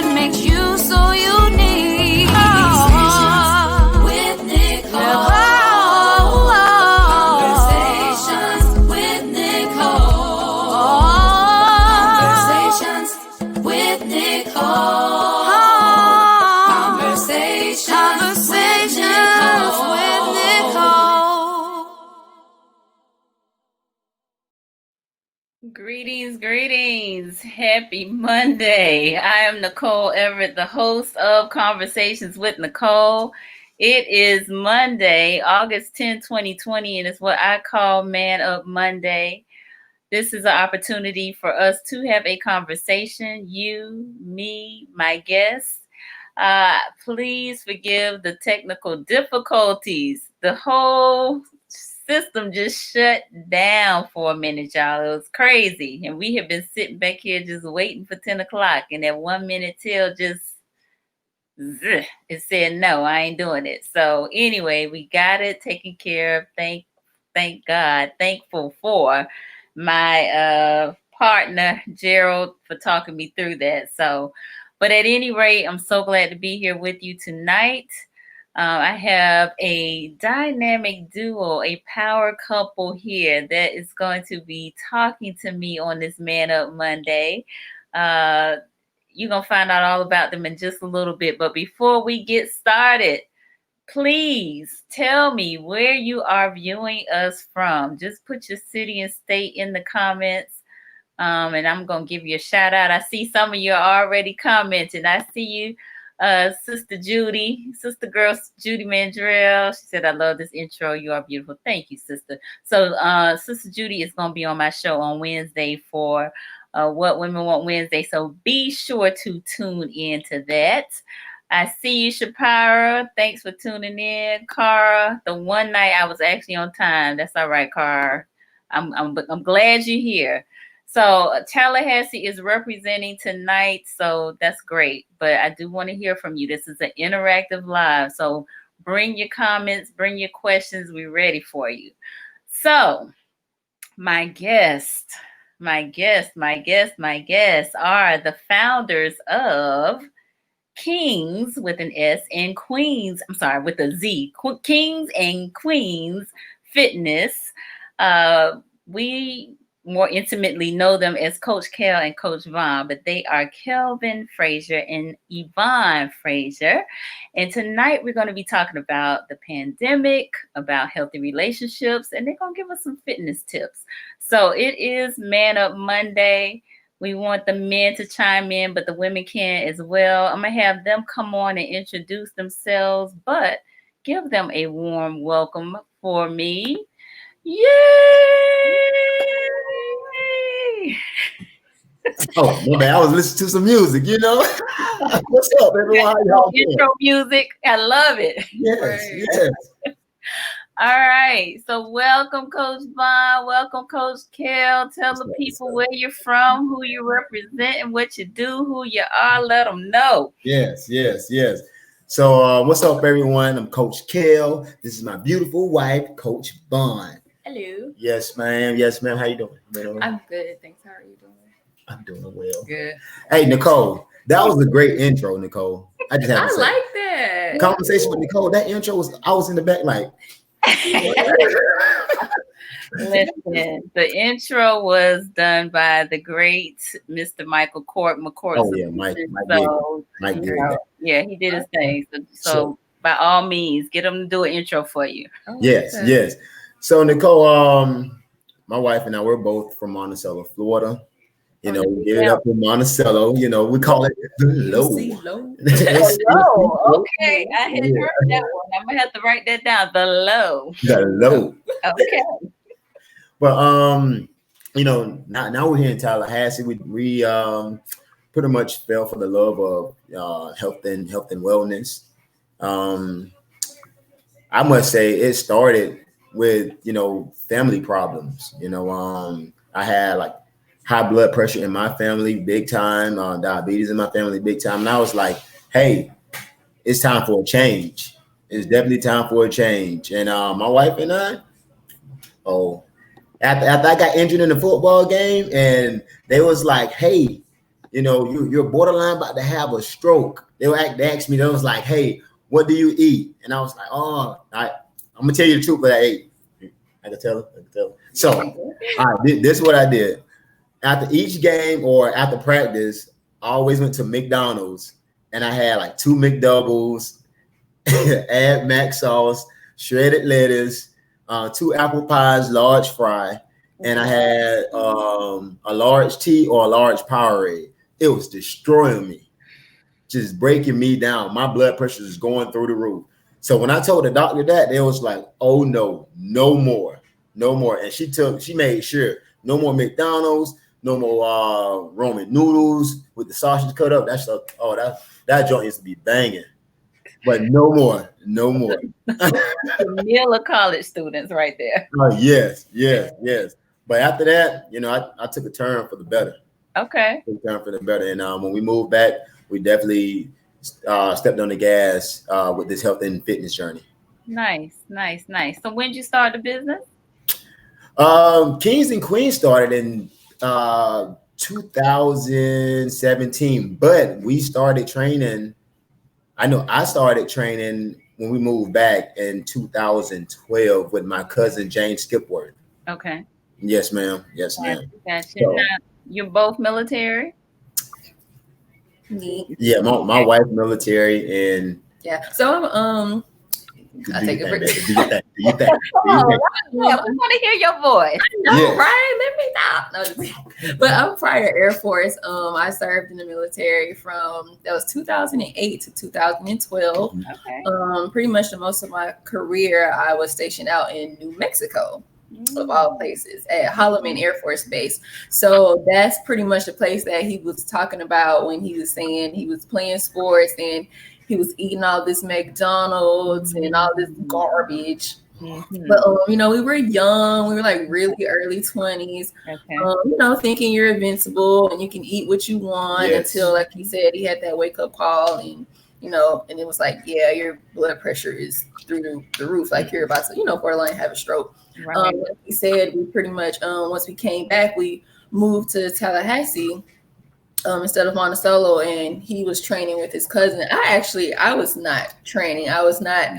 what makes you so unique. Conversations with Nicole. Conversations with Nicole. Conversations with Nicole. Conversations with Nicole. Greetings. Happy Monday. I am Nicole Everett, the host of Conversations with Nicole. It is Monday, August 10, 2020, and it's what I call Man Up Monday. This is an opportunity for us to have a conversation, you, me, my guests. Please forgive the technical difficulties. The whole system just shut down for a minute, y'all. It was crazy. And we have been sitting back here just waiting for 10 o'clock. And that 1 minute till just, it said, no, I ain't doing it. So anyway, we got it taken care of. Thank God. Thankful for my partner, Gerald, for talking me through that. So, but at any rate, I'm so glad to be here with you tonight. I have a dynamic duo, a power couple here that is going to be talking to me on this Man Up Monday. You're going to find out all about them in just a little bit. But before we get started, please tell me where you are viewing us from. Just put your city and state in the comments. And I'm going to give you a shout out. I see some of you are already commenting. I see you. Sister Judy Mandrell. She said, I love this intro. You are beautiful. Thank you, sister. So Sister Judy is going to be on my show on Wednesday for What Women Want Wednesday. So be sure to tune in to that. I see you, Shapira. Thanks for tuning in. Cara, the one night I was actually on time. That's all right, Cara. I'm glad you're here. So Tallahassee is representing tonight, so that's great. But I do want to hear from you. This is an interactive live, so bring your comments, bring your questions. We're ready for you. So my guests are the founders of Kingz with an S and Queenz. I'm sorry, with a Z. Kingz and Queenz Fitness. We more intimately know them as Coach Kel and Coach Vaughn, but they are Kelvin Frazier and Yvonne Frazier. And tonight we're going to be talking about the pandemic, about healthy relationships, and they're going to give us some fitness tips. So it is Man Up Monday. We want the men to chime in, but the women can as well. I'm going to have them come on and introduce themselves, but give them a warm welcome for me. Yay! Oh, my bad. I was listening to some music, you know. What's up, everyone? How y'all doing? Intro music. I love it. Yes. All right. So welcome, Coach Vaughn. Welcome, Coach Kel. Tell the people where you're from, who you represent, and what you do, who you are. Let them know. Yes. So what's up, everyone? I'm Coach Kel. This is my beautiful wife, Coach Vaughn. Hello. Yes, ma'am. How you doing? I'm good. Thanks. How are you doing? I'm doing well. Good. Hey, Nicole, that was a great intro, Nicole. I just have to say. like that. Conversation with Nicole, that intro I was in the back like. Listen, the intro was done by the great Mr. Michael McCourt. Oh, yeah, Mike did that. Yeah, he did his thing. So by all means, get him to do an intro for you. Oh, yes. So Nicole, my wife and I, we're both from Monticello, Florida. You know, we get it up in Monticello. You know, we call it the low. Low. Okay, I had heard that one. I'm gonna have to write that down. The low. Okay. But you know, now we're here in Tallahassee. We pretty much fell for the love of health and wellness. I must say it started with family problems. I had like high blood pressure in my family, big time, diabetes in my family, big time. And I was like, hey, it's time for a change. It's definitely time for a change. And my wife and I, after I got injured in the football game, and they was like, hey, you're borderline about to have a stroke. They asked me, they was like, hey, what do you eat? And I was like, I'm gonna tell you the truth, but I ate. I can tell her. So, all right, this is what I did. After each game or after practice, I always went to McDonald's and I had like 2 McDoubles, add mac sauce, shredded lettuce, 2 apple pies, large fry, and I had a large tea or a large Powerade. It was destroying me, just breaking me down. My blood pressure is going through the roof. So when I told the doctor that, they was like, "Oh no more." And she made sure no more McDonald's, no more Roman noodles with the sausage cut up. That stuff, that joint used to be banging. But no more. The meal of college students right there. Yes. But after that, I took a turn for the better. Okay. And when we moved back, we definitely stepped on the gas with this health and fitness journey. Nice. So when did you start the business? Kingz Queenz started in 2017, but we started training. I started training when we moved back in 2012 with my cousin James Skipworth. Okay. Yes, ma'am. Gotcha. So, now, you're both military? Yeah, my wife's military, and So I take a break. Do you think? We want to hear your voice. No, Yeah. right? Let me stop. But I'm prior Air Force. I served in the military that was 2008 to 2012. Okay. Pretty much the most of my career, I was stationed out in New Mexico, of all places, at Holloman Air Force Base. So that's pretty much the place that he was talking about when he was saying he was playing sports and he was eating all this McDonald's and all this garbage. Mm-hmm. But we were young. We were like really early 20s. Okay. Thinking you're invincible and you can eat what you want until, like he said, he had that wake up call and and it was like, yeah, your blood pressure is through the roof, like you're about to, borderline have a stroke. Right. Like he said, we pretty much once we came back, we moved to Tallahassee. Instead of Monticello, and he was training with his cousin. I was not training. I was not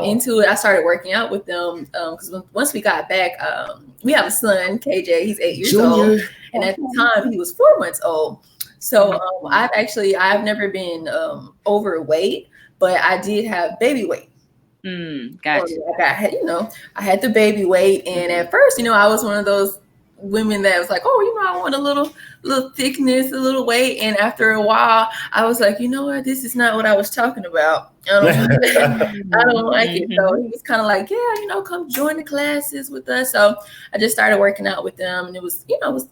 into it. I started working out with them because once we got back, we have a son, KJ. He's 8 years old, and at the time he was 4 months old. So I've never been overweight, but I did have baby weight. Gotcha. I had the baby weight, and at first, I was one of those women that was like, I want a little thickness, a little weight. And after a while, I was like, what? This is not what I was talking about. I don't like it. So he was kind of like, yeah, come join the classes with us. So I just started working out with them. And it was,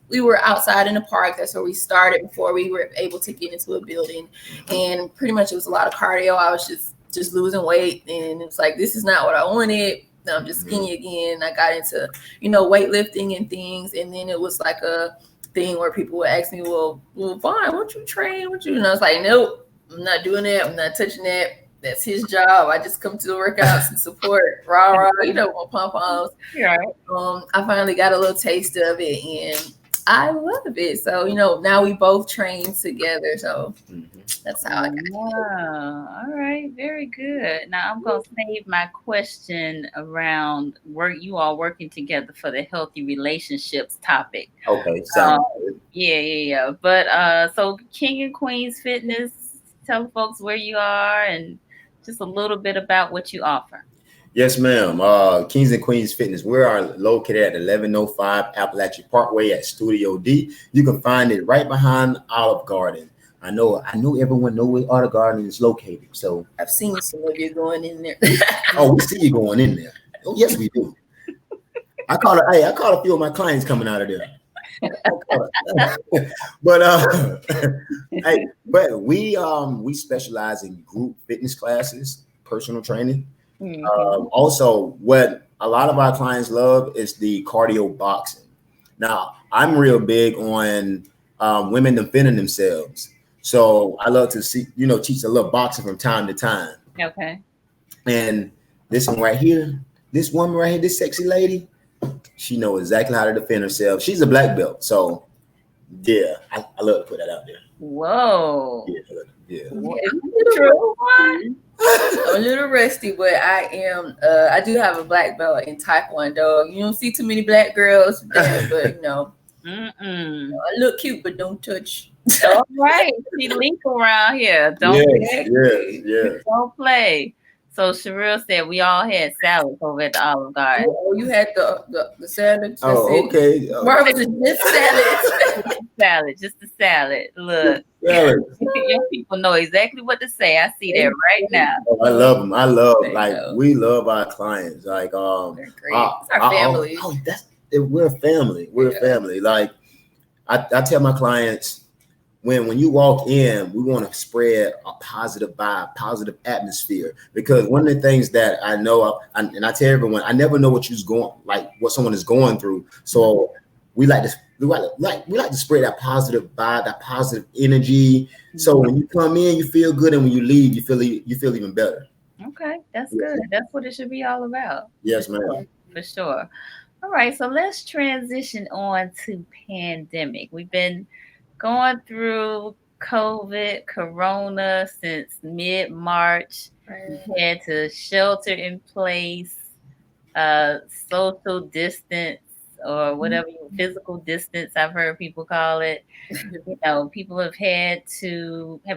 we were outside in the park. That's where we started before we were able to get into a building. And pretty much it was a lot of cardio. I was just losing weight. And it was like, this is not what I wanted. I'm just skinny again. I got into, weightlifting and things. And then it was like a thing where people would ask me, well, fine, won't you train? And I was like, nope, I'm not doing that. I'm not touching that. That's his job. I just come to the workouts and support, rah, pom-poms. Right. I finally got a little taste of it and I love it. So, now we both train together. So that's how I got it. Wow. All right. Very good. Now I'm going to save my question around you all working together for the healthy relationships topic. Okay. So yeah. But so Kingz Queenz Fitness, tell folks where you are and just a little bit about what you offer. Yes, ma'am. Kingz Queenz Fitness. We are located at 1105 Appalachian Parkway at Studio D. You can find it right behind Olive Garden. I know everyone knows where Olive Garden is located. So I've seen some of you going in there. Oh, we see you going in there. Oh, yes, we do. I caught a few of my clients coming out of there. But we specialize in group fitness classes, personal training. Also, what a lot of our clients love is the cardio boxing. Now, I'm real big on women defending themselves. So I love to see, teach a little boxing from time to time. Okay. And this woman right here, this sexy lady, she knows exactly how to defend herself. She's a black belt. So Yeah, I love to put that out there. Whoa. Yeah. What Yeah, is it true? What? I'm a little rusty, but I am. I do have a black belt in Taekwondo. You don't see too many black girls there, but you know, Mm-mm. I look cute, but don't touch. All right. She leak around here. Yes. Don't play. So Sherelle said we all had salads over at the Olive Garden. Oh, you had the salad. Oh, okay. Where was it? Just salad. Just the salad. Look, Salad. your people know exactly what to say. I see that right now. Oh, I love them. I love There you like go. we love our clients. Like They're great. It's our family. We're a family. We're a family. Like I tell my clients when you walk in, we want to spread a positive vibe, positive atmosphere. Because one of the things that I know, and I tell everyone, I never know what someone is going through. So we like to spread that positive vibe, that positive energy. So when you come in, you feel good, and when you leave, you feel even better. Okay, that's good. That's what it should be all about. Yes, ma'am. For sure. All right, so let's transition on to pandemic. We've been going through COVID, Corona since mid-March. We had to shelter in place, social distance, or whatever physical distance I've heard people call it. You know, people have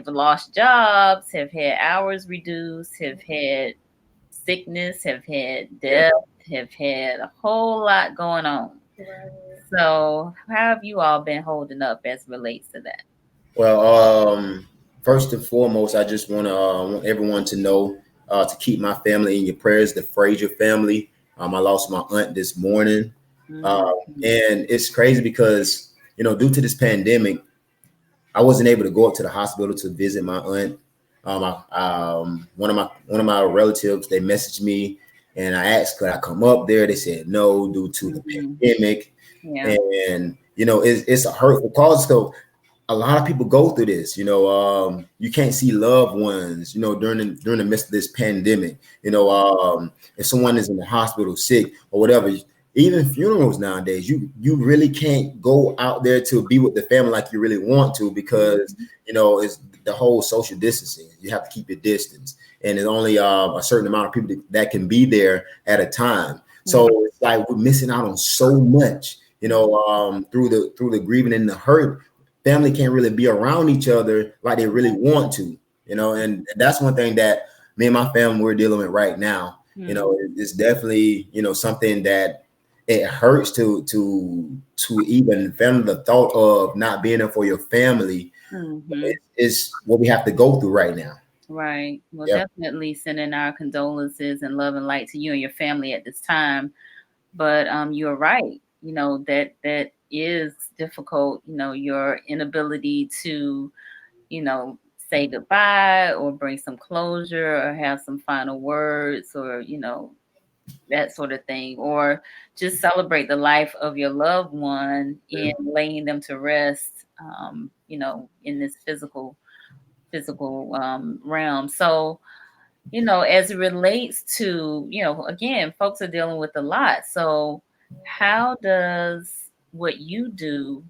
lost jobs, have had hours reduced, have had sickness, have had death, have had a whole lot going on. So how have you all been holding up as relates to that? Well, first and foremost, I just want everyone to know to keep my family in your prayers, the Frazier family. I lost my aunt this morning. And it's crazy because, due to this pandemic, I wasn't able to go up to the hospital to visit my aunt. One of my relatives, they messaged me and I asked, could I come up there? They said no, due to the pandemic. Yeah. And, it's a hurtful cause. So a lot of people go through this, you can't see loved ones, during the midst of this pandemic, if someone is in the hospital sick or whatever, even funerals nowadays, you really can't go out there to be with the family like you really want to, because, it's the whole social distancing. You have to keep your distance, and there's only a certain amount of people that can be there at a time. So it's like we're missing out on so much, through the grieving and the hurt. Family can't really be around each other like they really want to, and that's one thing that me and my family we're dealing with right now. It's definitely, something that it hurts to even fathom the thought of not being there for your family. Is what we have to go through right now. Right. Well, definitely sending our condolences and love and light to you and your family at this time. But you're right. That is difficult. Your inability to, say goodbye or bring some closure or have some final words or, that sort of thing, or just celebrate the life of your loved one in laying them to rest, in this physical realm. So, as it relates to, again, folks are dealing with a lot. So how does what you do,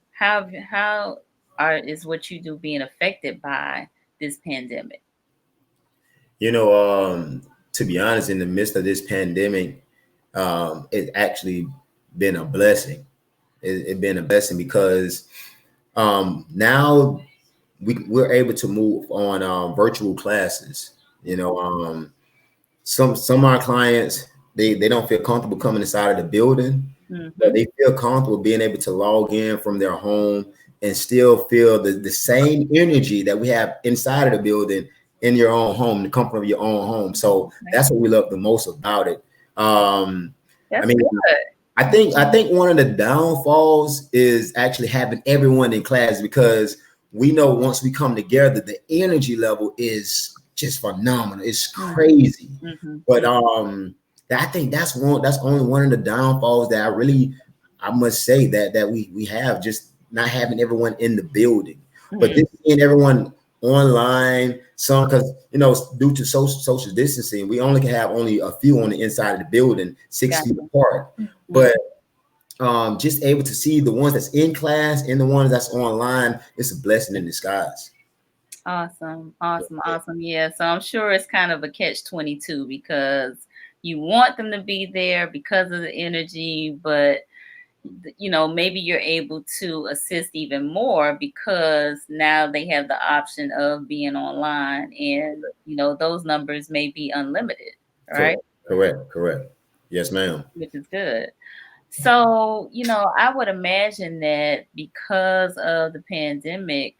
is what you do being affected by this pandemic? To be honest, in the midst of this pandemic, it's actually been a blessing. It's been a blessing because now we're able to move on virtual classes. Some of our clients, they don't feel comfortable coming inside of the building, but they feel comfortable being able to log in from their home and still feel the same energy that we have inside of the building in your own home, the comfort of your own home. So that's what we love the most about it. Good. I think one of the downfalls is actually having everyone in class, because we know once we come together, the energy level is just phenomenal. It's crazy. But I think that's only one of the downfalls that I must say that we have, just not having everyone in the building. But this seeing everyone online, because due to social distancing, we only can have only a few on the inside of the building, 6 feet apart. But just able to see the ones that's in class and the ones that's online, it's a blessing in disguise. Awesome. Yeah. So I'm sure it's kind of a catch-22 because you want them to be there because of the energy, but maybe you're able to assist even more because now they have the option of being online, and those numbers may be unlimited, right? Correct. Yes, ma'am. Which is good. So, I would imagine that because of the pandemic,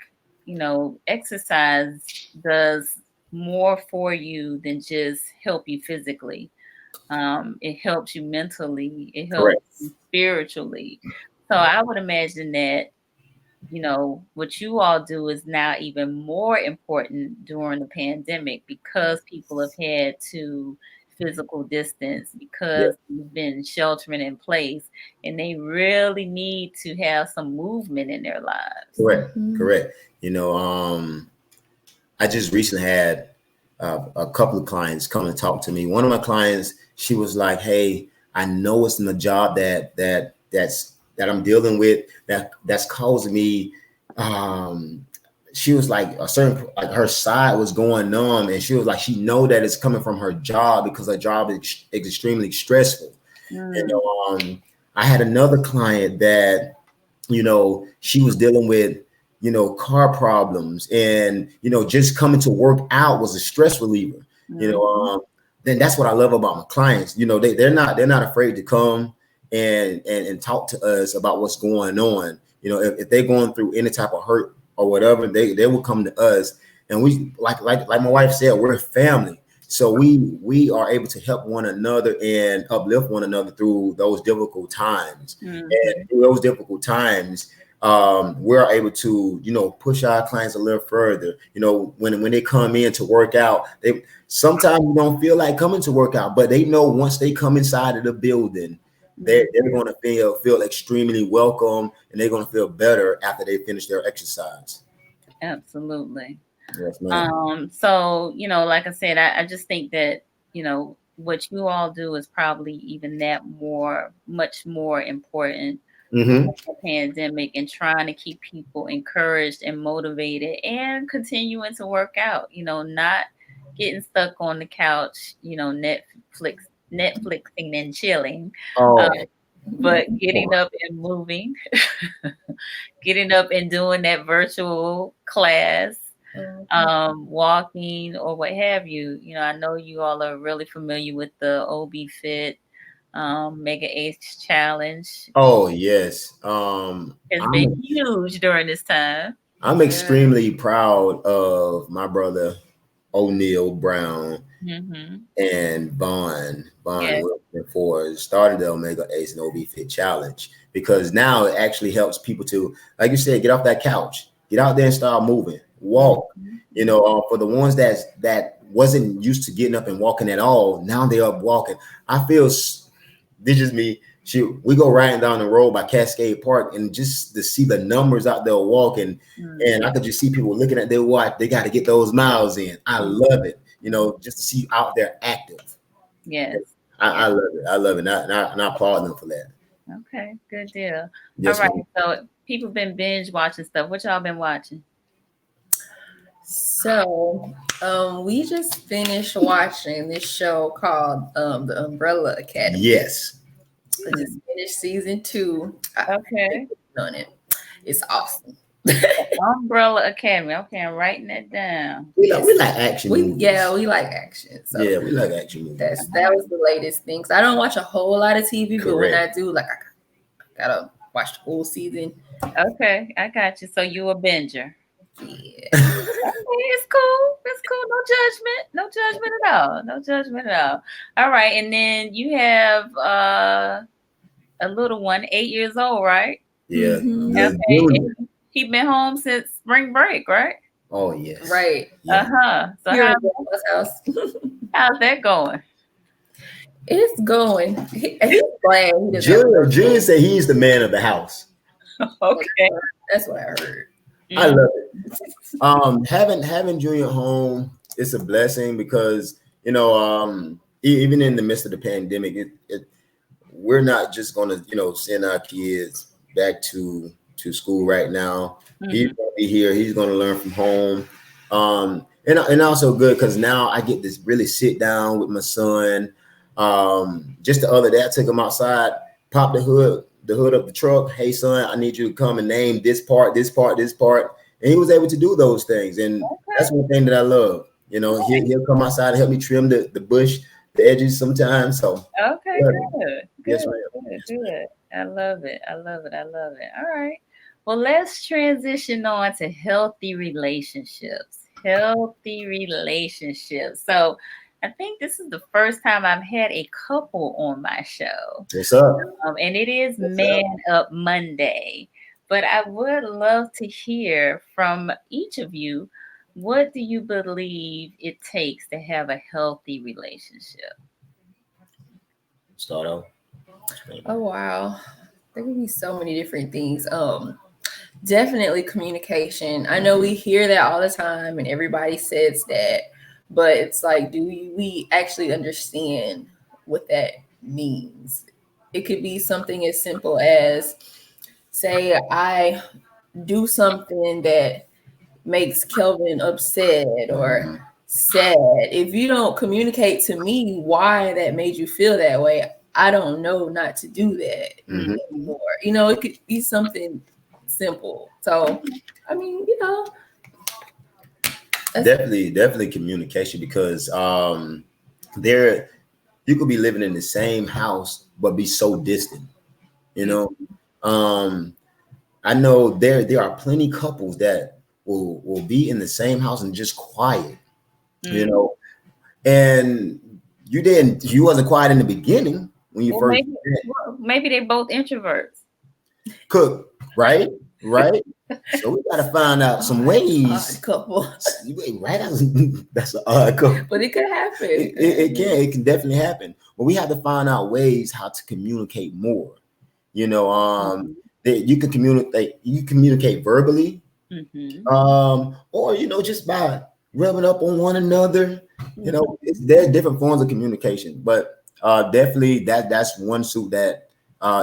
exercise does more for you than just help you physically. It helps you mentally, it helps you spiritually. So I would imagine that, what you all do is now even more important during the pandemic because people have had to physical distance because they've been sheltering in place and they really need to have some movement in their lives. Correct. I just recently had a couple of clients come and talk to me. One of my clients, she was like, "Hey, I know it's in the job that I'm dealing with that's causing me." She was like her side was going numb, and she was like, she know that it's coming from her job because her job is extremely stressful. I had another client that she was dealing with car problems, and just coming to work out was a stress reliever. Then that's what I love about my clients. They're not afraid to come and talk to us about what's going on. If they're going through any type of hurt or whatever, they will come to us, and we like my wife said, we're a family. So we are able to help one another and uplift one another through those difficult times. And through those difficult times, we're able to, push our clients a little further. When they come in to work out, they sometimes don't feel like coming to work out, but they know once they come inside of the building, they're going to feel extremely welcome, and they're going to feel better after they finish their exercise. Absolutely. Yes, ma'am. So, like I said, I just think that, what you all do is probably even much more important. The pandemic and trying to keep people encouraged and motivated and continuing to work out, not getting stuck on the couch, Netflixing and chilling, but getting up and moving, getting up and doing that virtual class, walking or what have you. I know you all are really familiar with the OB Fit Mega Ace Challenge. Oh yes. It's been huge during this time. I'm extremely proud of my brother O'Neal Brown and Vaughn Wilson for starting the Omega Ace and OB Fit Challenge, because now it actually helps people to, like you said, get off that couch, get out there and start moving, walk. For the ones that wasn't used to getting up and walking at all, now they're up walking. I feel this is me. We go riding down the road by Cascade Park, and just to see the numbers out there walking, and I could just see people looking at their watch. They got to get those miles in. I love it. Just to see you out there active. Yes. I love it. I love it. And I applaud them for that. Okay, good deal. Yes, all right. ma'am. So people been binge watching stuff. What y'all been watching? So we just finished watching this show called The Umbrella Academy. Yes. I just finished season 2. Okay. On it. It's awesome. Umbrella Academy. Okay, I'm writing that down. We like action movies. We like action. So yeah, we like action movies. That was the latest thing. I don't watch a whole lot of TV, but when I do, I gotta watch the whole season. Okay, I got you. So you a binger. Yeah. Okay, it's cool. It's cool. No judgment at all. All right. And then you have a little one, 8 years old, right? Yeah. Okay. He been home since spring break, right? Oh yes. Right. Yeah. So how's that going? It's going. He's glad. Junior said he's the man of the house. Okay. That's what I heard. I love it. Having Junior home, it's a blessing because even in the midst of the pandemic, we're not just going to, send our kids back to school right now. He's going to be here. He's going to learn from home. And also good because now I get to really sit down with my son. Just the other day, I took him outside, popped the hood of the truck. Hey, son, I need you to come and name this part, this part, this part. And he was able to do those things. And that's one thing that I love. He'll come outside and help me trim the bush, the edges sometimes. So okay, good. Yes, ma'am. Good. I love it. All right. Well, let's transition on to healthy relationships. So I think this is the first time I've had a couple on my show. Yes, up. And it is Man Up Monday. But I would love to hear from each of you. What do you believe it takes to have a healthy relationship? Start out. Oh wow, there can be so many different things. Definitely communication. I know we hear that all the time, and everybody says that, but it's like, do we actually understand what that means? It could be something as simple as, say, I do something that makes Kelvin upset or sad. If you don't communicate to me why that made you feel that way, I don't know not to do that anymore. It could be something simple. So, I mean, definitely communication, because you could be living in the same house but be so distant. I know there are plenty couples that will be in the same house and just quiet, and you wasn't quiet in the beginning when you first maybe they both introverts. Cook, right? So we gotta find out some ways. Odd couple. Right? That's an odd couple. But it could happen. It can definitely happen. But we have to find out ways how to communicate more. That you can communicate. You communicate verbally, or just by rubbing up on one another. There's different forms of communication, but definitely that's one suit that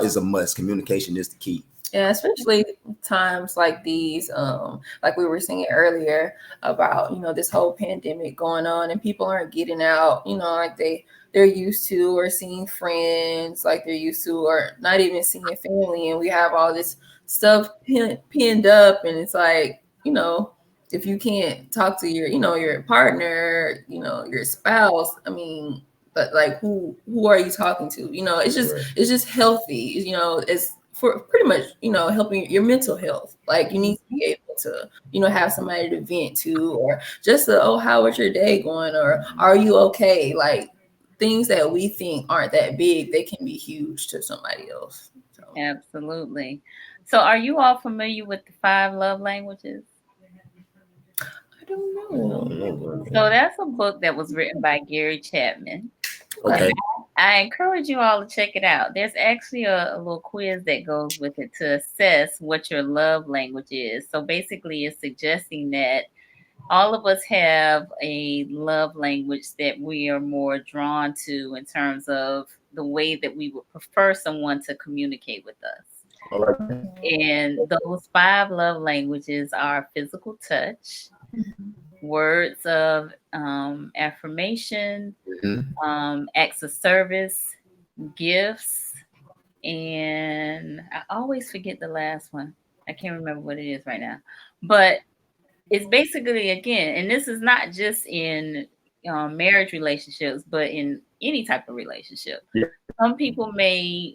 is a must. Communication is the key. Yeah, especially times like these, like we were saying earlier about, this whole pandemic going on and people aren't getting out, like they're used to, or seeing friends like they're used to, or not even seeing family. And we have all this stuff pinned up, and it's like, if you can't talk to your, your partner, your spouse, I mean, but like who are you talking to? It's just healthy, it's for pretty much, helping your mental health. Like you need to be able to, have somebody to vent to, or just how was your day going? Or are you okay? Like things that we think aren't that big, they can be huge to somebody else. So. Absolutely. So are you all familiar with the 5 love languages? I don't know. So that's a book that was written by Gary Chapman. Okay. I encourage you all to check it out. There's actually a little quiz that goes with it to assess what your love language is. So basically it's suggesting that all of us have a love language that we are more drawn to in terms of the way that we would prefer someone to communicate with us. All right. And those 5 love languages are physical touch, words of affirmation, acts of service, gifts, and I always forget the last one. I can't remember what it is right now. But it's basically, again, and this is not just in marriage relationships, but in any type of relationship. Yeah. Some people may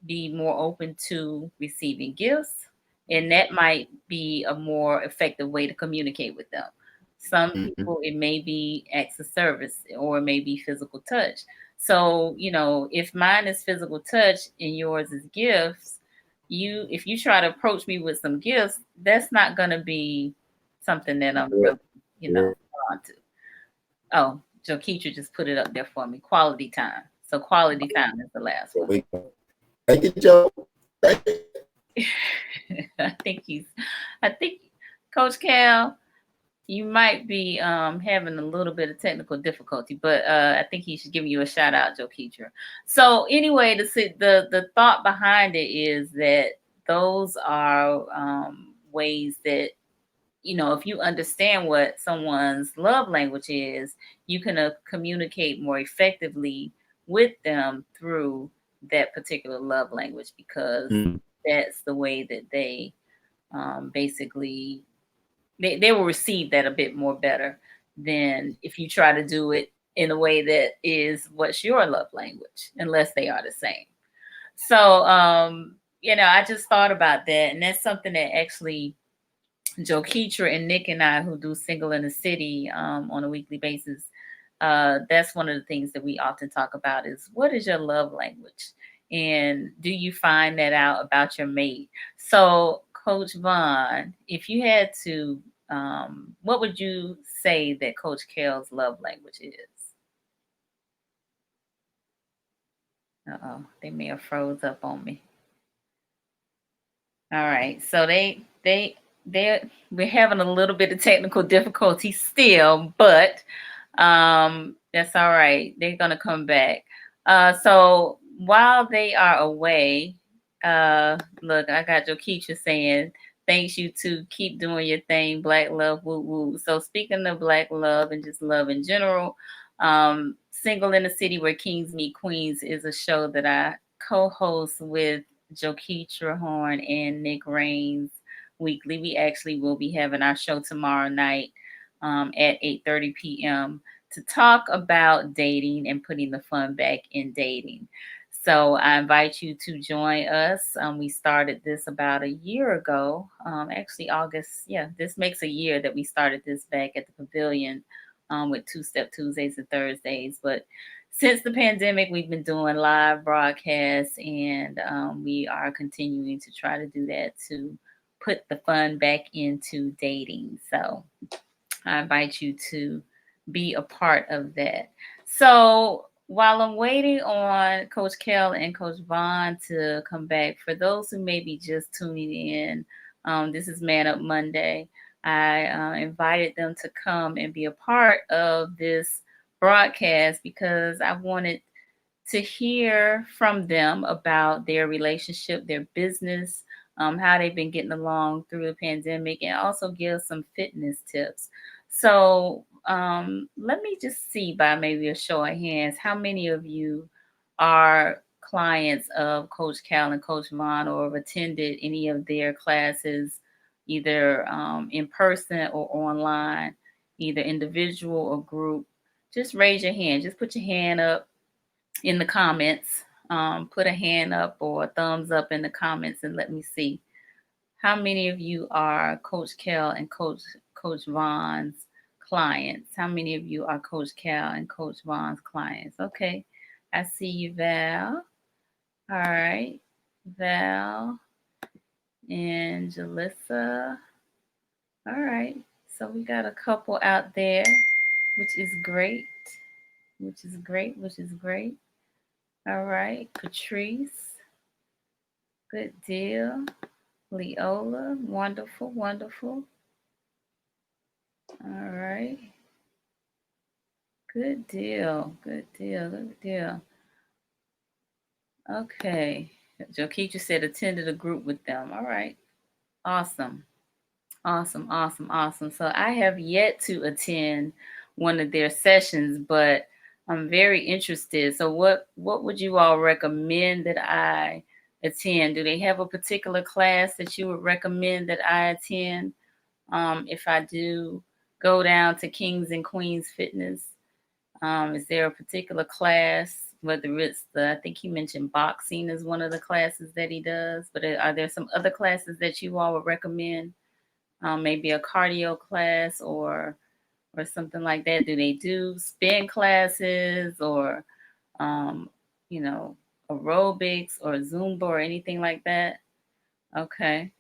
be more open to receiving gifts, and that might be a more effective way to communicate with them. Some people, it may be acts of service, or it may be physical touch. So, if mine is physical touch and yours is gifts, if you try to approach me with some gifts, that's not going to be something that I'm really, drawn to. Oh, Joe Keetra just put it up there for me. Quality time. So quality time is the last one. Thank you, Joe. Thank you. I think Coach Cal, you might be having a little bit of technical difficulty, but I think he should give you a shout out, Joe Keetra. So anyway, the thought behind it is that those are ways that, you know, if you understand what someone's love language is, you can communicate more effectively with them through that particular love language, because that's the way that they basically they will receive that a bit more better than if you try to do it in a way that is what's your love language, unless they are the same. So you know, I just thought about that, and that's something that actually Joe Keetra and Nick and I, who do Single in the City on a weekly basis, that's one of the things that we often talk about is, what is your love language? And do you find that out about your mate? So, Coach Vaughn, if you had to, what would you say that Coach Kel's love language is? Uh-oh, they may have froze up on me. All right, so we're having a little bit of technical difficulty still, but that's all right. They're gonna come back. So while they are away, look, I got Joe Keecha saying, thanks you two, keep doing your thing, Black love, woo woo. So speaking of Black love and just love in general, Single in the City Where Kings Meet Queens is a show that I co-host with Joe Keetra Horn and Nick Rains weekly. We actually will be having our show tomorrow night at 8:30 p.m. to talk about dating and putting the fun back in dating. So I invite you to join us. We started this about a year ago, actually August. Yeah, this makes a year that we started this back at the Pavilion with Two-Step Tuesdays and Thursdays. But since the pandemic, we've been doing live broadcasts, and we are continuing to try to do that to put the fun back into dating. So I invite you to be a part of that. So while I'm waiting on Coach Kel and Coach Vaughn to come back, for those who may be just tuning in, this is Man Up Monday. I invited them to come and be a part of this broadcast because I wanted to hear from them about their relationship, their business, how they've been getting along through the pandemic, and also give some fitness tips. So let me just see by maybe a show of hands, how many of you are clients of Coach Cal and Coach Vaughn, or have attended any of their classes, either in person or online, either individual or group. Just raise your hand. Just put your hand up in the comments. Put a hand up or a thumbs up in the comments and let me see. How many of you are Coach Kel and Coach Vaughn's clients? How many of you are Coach Kel and Coach Vaughn's clients? Okay, I see you, Val. All right, Val and Jalissa. All right, so we got a couple out there, which is great. Which is great. All right, Patrice. Good deal. Leola, wonderful. All right. Good deal. Okay. Joe Keecha said attended a group with them. All right. Awesome. So I have yet to attend one of their sessions, but I'm very interested. So what would you all recommend that I attend? Do they have a particular class that you would recommend that I attend if I do go down to Kingz and Queenz Fitness? Is there a particular class, whether it's I think he mentioned boxing is one of the classes that he does, but are there some other classes that you all would recommend? Maybe a cardio class or something like that. Do they do spin classes or, aerobics or Zumba or anything like that? Okay.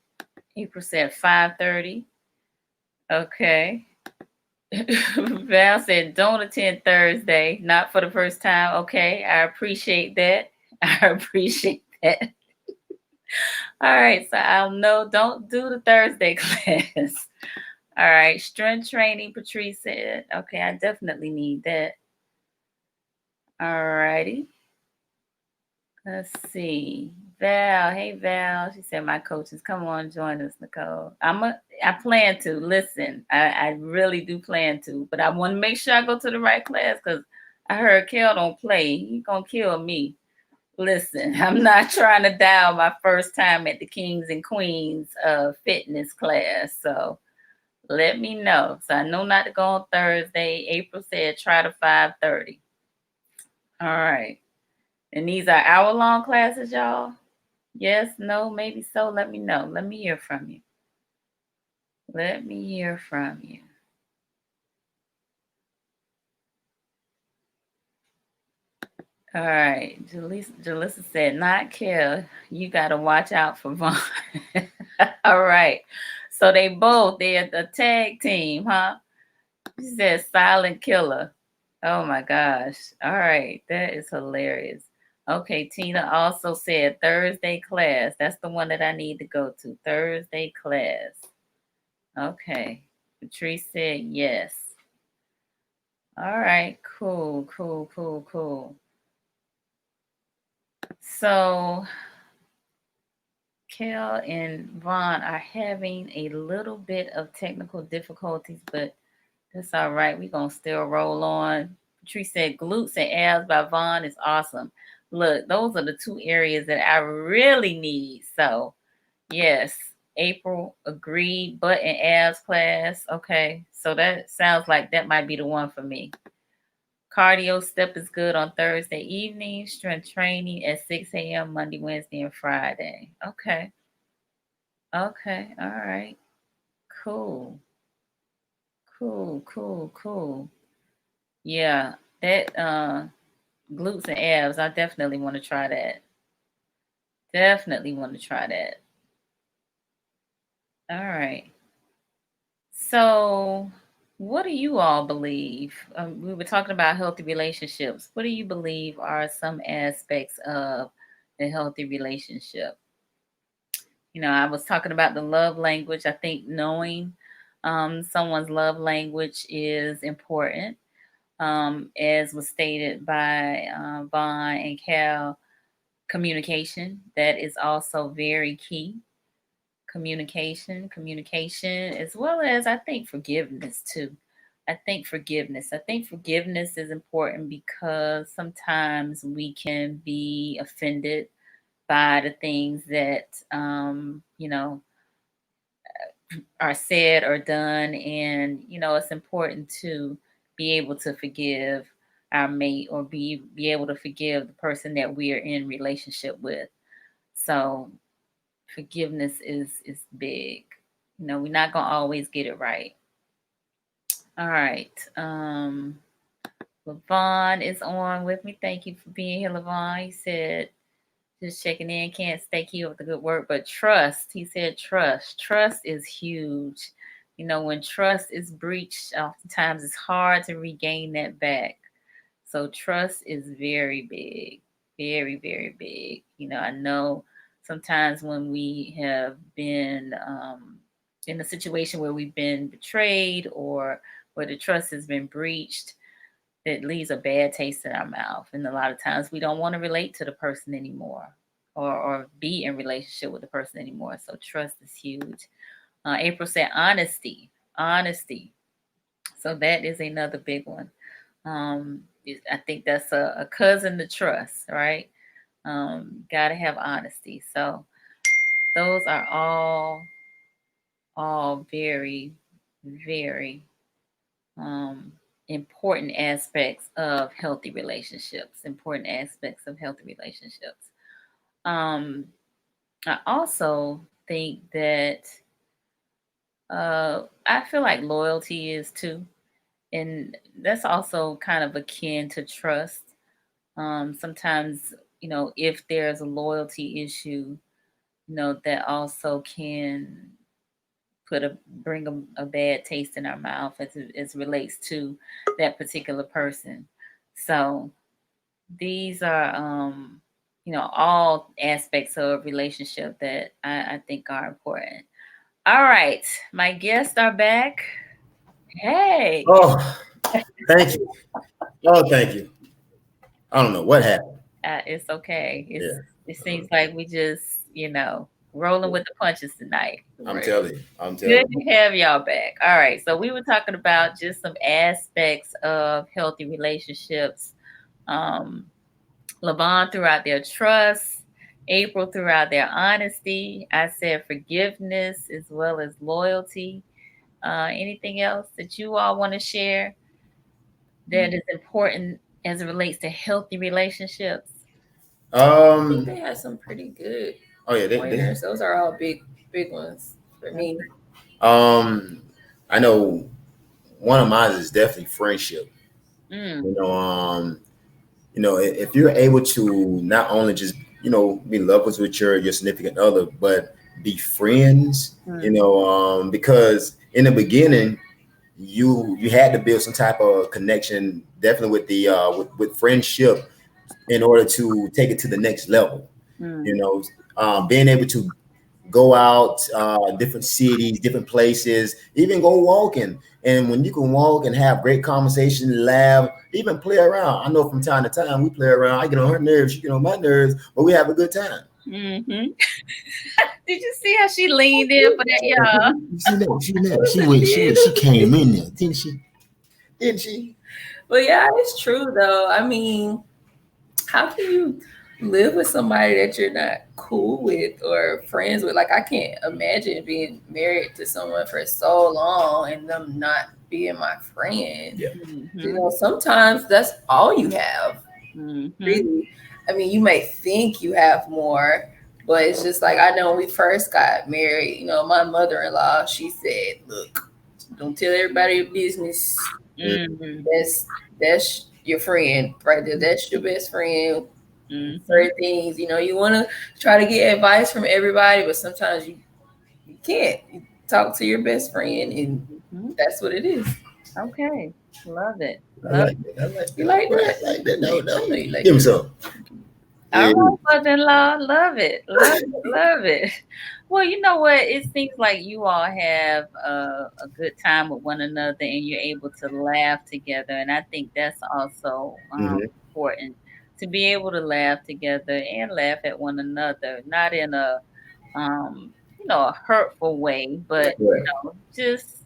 April said 5:30. Okay. Val said, don't attend Thursday, not for the first time. Okay, I appreciate that. All right, so I'll know, don't do the Thursday class. All right. Strength training, Patrice said. Okay, I definitely need that. All righty. Let's see. Val, hey Val. She said my coaches, come on, join us, Nicole. I plan to listen. I really do plan to, but I want to make sure I go to the right class because I heard Kel don't play. He gonna kill me. Listen, I'm not trying to dial my first time at the Kingz and Queenz fitness class. So let me know. So I know not to go on Thursday. April said try to 5:30. All right. And these are hour-long classes, y'all? Yes, no, maybe so. Let me know. Let me hear from you. Let me hear from you. All right. Jalissa said, not Kel. You got to watch out for Vaughn. All right. So they're the tag team, huh? She said silent killer. Oh my gosh. All right. That is hilarious. Okay. Tina also said Thursday class. That's the one that I need to go to. Thursday class. Okay. Patrice said yes. All right. Cool. So Kel and Vaughn are having a little bit of technical difficulties, but that's all right. We're going to still roll on. Patrice said glutes and abs by Vaughn is awesome. Look, those are the two areas that I really need. So, yes, April agreed. Butt and abs class. Okay. So that sounds like that might be the one for me. Cardio step is good on Thursday evening. Strength training at 6 a.m. Monday, Wednesday, and Friday. Okay. All right. Cool. Yeah, that glutes and abs, I definitely want to try that. All right. So, what do you all believe? We were talking about healthy relationships. What do you believe are some aspects of the healthy relationship? You know, I was talking about the love language. I think knowing someone's love language is important. As was stated by Vaughn and Cal, communication, that is also very key. Communication, as well as I think forgiveness too. I think forgiveness is important because sometimes we can be offended by the things that are said or done, and it's important to be able to forgive our mate or be able to forgive the person that we are in relationship with. So forgiveness is big. We're not gonna always get it right. All right. Levon is on with me. Thank you for being here, Levon. He said just checking in, can't stay keep up the good work, but trust. He said trust is huge. When trust is breached, oftentimes it's hard to regain that back. So trust is very big, very, very big. I know sometimes when we have been in a situation where we've been betrayed or where the trust has been breached, it leaves a bad taste in our mouth. And a lot of times we don't want to relate to the person anymore or be in relationship with the person anymore. So trust is huge. April said honesty. So that is another big one. I think that's a cousin to trust, right? Got to have honesty. So those are all very, very important aspects of healthy relationships. I also think that I feel like loyalty is too, and that's also kind of akin to trust. Sometimes, if there's a loyalty issue, that also can bring a bad taste in our mouth as it relates to that particular person. So these are all aspects of relationship that I think are important. All right. My guests are back. Hey. Oh, thank you. Oh, thank you. I don't know what happened. It's okay. Yeah, It seems like we just, rolling with the punches tonight. I'm Right. telling you. I'm Good telling you. to have y'all back. All right. So we were talking about just some aspects of healthy relationships. Um, Levon throughout their trust, April throughout their honesty. I said forgiveness as well as loyalty. Anything else that you all want to share that is important as it relates to healthy relationships? I think Um. they had some pretty good Oh yeah. pointers. Those are all big ones for me. Um. I know one of mine is definitely friendship. Mm, You know. If you're able to not only just be lovers with your significant other, but be friends. mm, Because in the beginning, you had to build some type of connection, definitely with the with friendship in order to take it to the next level. mm, You know, being able to go out different cities, different places, even go walking. And when you can walk and have great conversation, laugh, even play around. I know from time to time we play around. I get on her nerves, she get on my nerves, but we have a good time. hmm Did you see how she leaned in for that, y'all? You see that? She came in there, didn't she? Didn't she? But yeah, it's true though. I mean, how can you live with somebody that you're not cool with or friends with? Like, I can't imagine being married to someone for so long and them not being my friend. Yeah. Hmm Sometimes that's all you have, hmm really. I mean, you may think you have more, but it's just like I know when we first got married, my mother in law, she said, look, don't tell everybody your business. hmm That's your friend right there. That's your best friend. hmm Certain things, you want to try to get advice from everybody, but sometimes you can't. You talk to your best friend, and hmm that's what it is. Okay. Love it. I Love like that. I like You that. like that? I like that. No, I no. know you like Give me that. some. All Yeah. right, mother-in-law, love it, love it, love it. Well, you know what? It seems like you all have a good time with one another, and you're able to laugh together. And I think that's also Mhm. important to be able to laugh together and laugh at one another, not in a hurtful way, but Right. just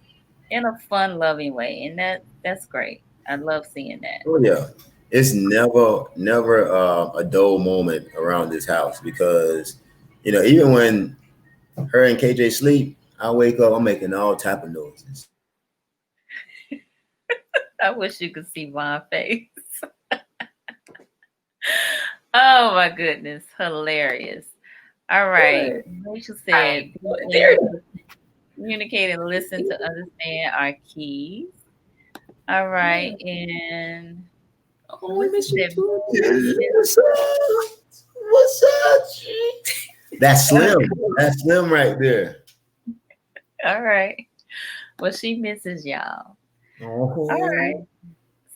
in a fun, loving way. And that's great. I love seeing that. Oh yeah, it's never a dull moment around this house because even when her and KJ sleep, I wake up, I'm making all type of noises. I wish you could see my face. Oh my goodness, hilarious. All right. What? Rachel I said, be there. able to communicate and listen to understand our keys. All right. And Oh, we Melissa miss you said, too. What's up? What's up, G? That's Slim. That's Slim right there. all right. Well, she misses y'all. All right. Oh,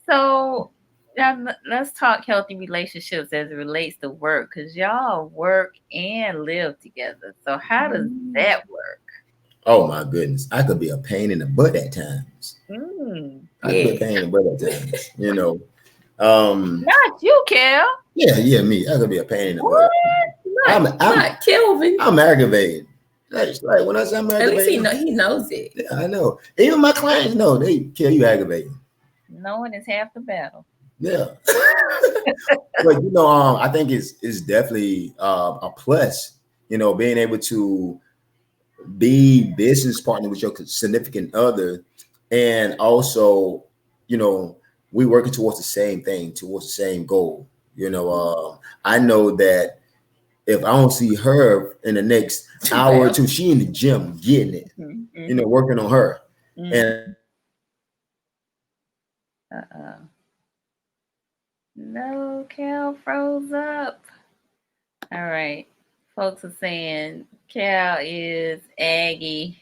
So now let's talk healthy relationships as it relates to work because y'all work and live together. So how does that work? oh my goodness, I could be a pain in the butt at times. I could be a Yeah. pain in the butt at times. Um, Not you, Kel. yeah, me. I could be a pain in the butt. What? Not Kelvin. I'm aggravated. Like when I say I'm At least aggravated, he knows it. yeah, I know. Even my clients know they kill you aggravating. Knowing is half the battle. Yeah. But I think it's definitely a plus. Being able to be business partner with your significant other, and also, we working towards the same thing, towards the same goal. I know that if I don't see her in the next hour or two, she in the gym getting it, Mm-hmm. working on her. Mm-hmm. And Uh-oh. No, Cal froze up. All right. Folks are saying Cal is Aggie.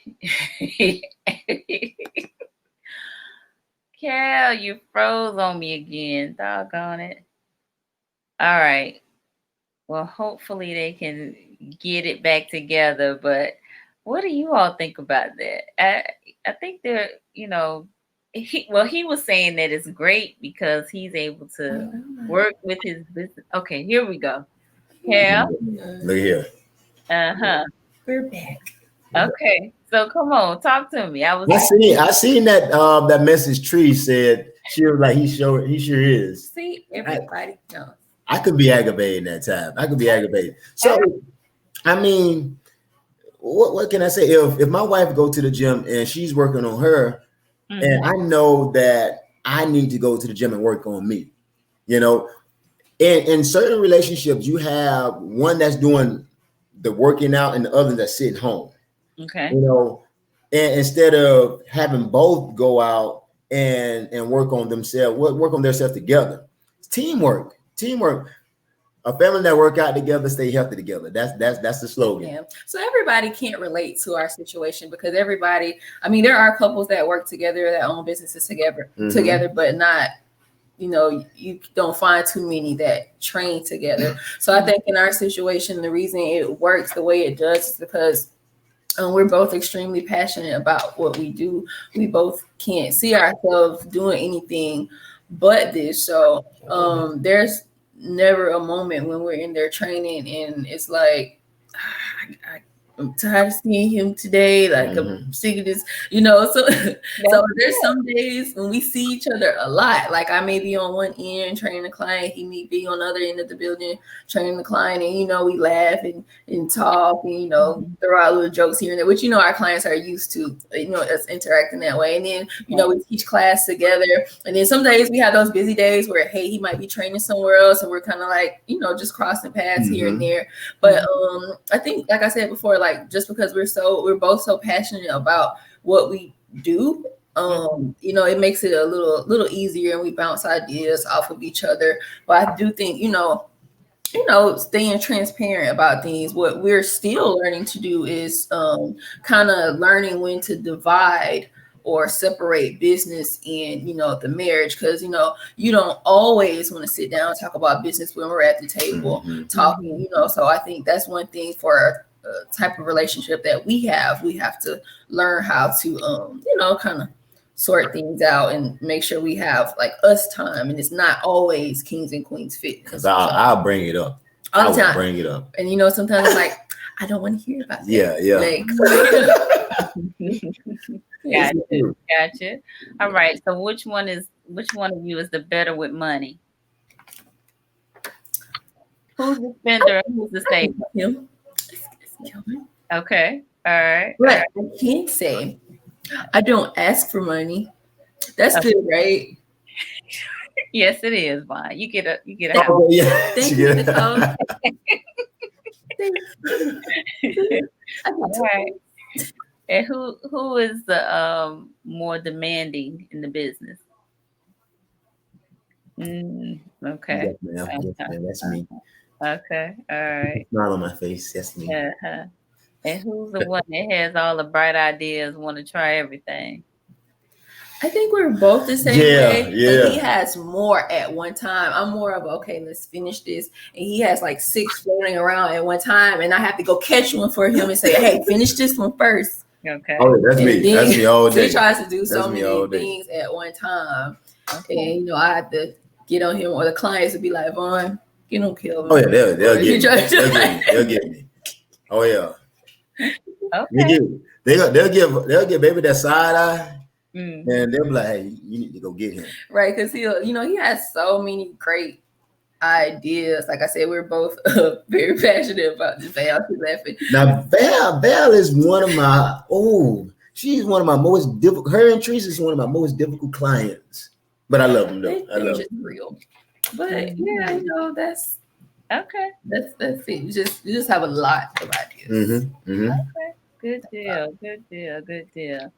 Cal, you froze on me again. Doggone it. All right. Well, hopefully they can get it back together. But What do you all think about that? I think they're, he was saying that it's great because he's able to work with his business. Okay, here we go. Yeah. Look here. Uh-huh. We're back. Okay. So come on, talk to me. I seen that that message Tree said. She was like, he sure is. See, everybody knows. I could be aggravated that time. I could be aggravated. So, I mean, what can I say? If my wife go to the gym and she's working on her, and I know that I need to go to the gym and work on me, in certain relationships, you have one that's doing the working out and the other that's sitting home. Okay. And instead of having both go out and work on themselves, work on themselves together. It's teamwork. A family that work out together, stay healthy together. That's the slogan. Yeah. So everybody can't relate to our situation because everybody, I mean, there are couples that work together, that own businesses together, but not, you don't find too many that train together. So I think in our situation, the reason it works the way it does is because we're both extremely passionate about what we do. We both can't see ourselves doing anything but this. So there's never a moment when we're in there training and it's like, I'm tired of seeing him today. Like I'm sick of this, So, so there's some days when we see each other a lot. Like I may be on one end training the client, he may be on the other end of the building training the client, and we laugh and talk and throw out little jokes here and there, which our clients are used to, us interacting that way. And then we teach class together, and then some days we have those busy days where he might be training somewhere else, and we're kind of like just crossing paths here and there. But I think, like I said before, like just because we're both so passionate about what we do, it makes it a little easier, and we bounce ideas off of each other. But I do think staying transparent about things. What we're still learning to do is kind of learning when to divide or separate business and the marriage, because you don't always want to sit down and talk about business when we're at the table talking. So I think that's one thing for type of relationship that we have to learn how to kind of sort things out and make sure we have like us time, and it's not always Kingz and Queenz fit. Because I'll bring it up all the time. Bring it up, and sometimes I'm like, I don't want to hear about that. Gotcha. All right, so which one of you is the better with money? Who's the spender and who's the saver? Him. Okay. All right. But I can't say I don't ask for money. That's good, right? Yes, it is, Vaughn. You get a Oh, yeah. Thank you, Nicole. All right. And who is the more demanding in the business? Okay. Yes, ma'am. That's me. Okay. All right. Smile on my face. That's me. And who's the one that has all the bright ideas, want to try everything? I think we're both the same way. Yeah. But he has more at one time. I'm more of okay, let's finish this. And he has like 6 floating around at one time, and I have to go catch one for him and say, hey, finish this one first. Okay. Oh, that's me. That's me all day. He tries to do so many things at one time. Okay. And I have to get on him, or the clients would be like, Vaughn, get on Kelvin. Oh yeah, they'll get me. Oh yeah. Okay. They'll give baby that side eye, and they'll be like, "Hey, you need to go get him." Right, because he has so many great ideas. Like I said, we're both very passionate about this. Val, she's laughing. Now, Val is one of my she's one of my most difficult. Her and Teresa is one of my most difficult clients, but I love them though. I love them. Real, but yeah, that's. Okay. That's it. You just have a lot of ideas. Okay. Good deal.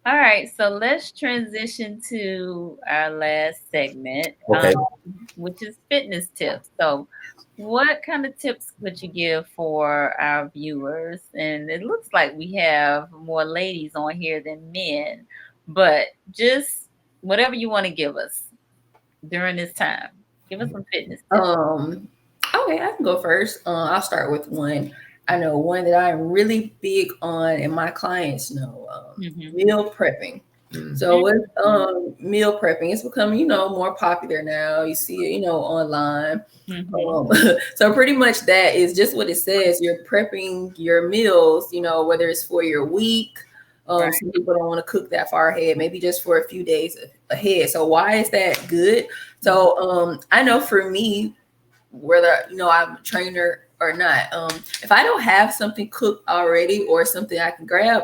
All right. So let's transition to our last segment, which is fitness tips. So what kind of tips would you give for our viewers? And it looks like we have more ladies on here than men, but just whatever you want to give us during this time. Give us some fitness tips. Okay, I can go first. I'll start with one. I know one that I'm really big on, and my clients know, meal prepping. So with meal prepping, it's becoming, more popular now. You see it, online. So pretty much that is just what it says. You're prepping your meals, whether it's for your week. Some people don't want to cook that far ahead, maybe just for a few days ahead. So why is that good? So I know for me, whether I'm a trainer or not, if I don't have something cooked already or something I can grab,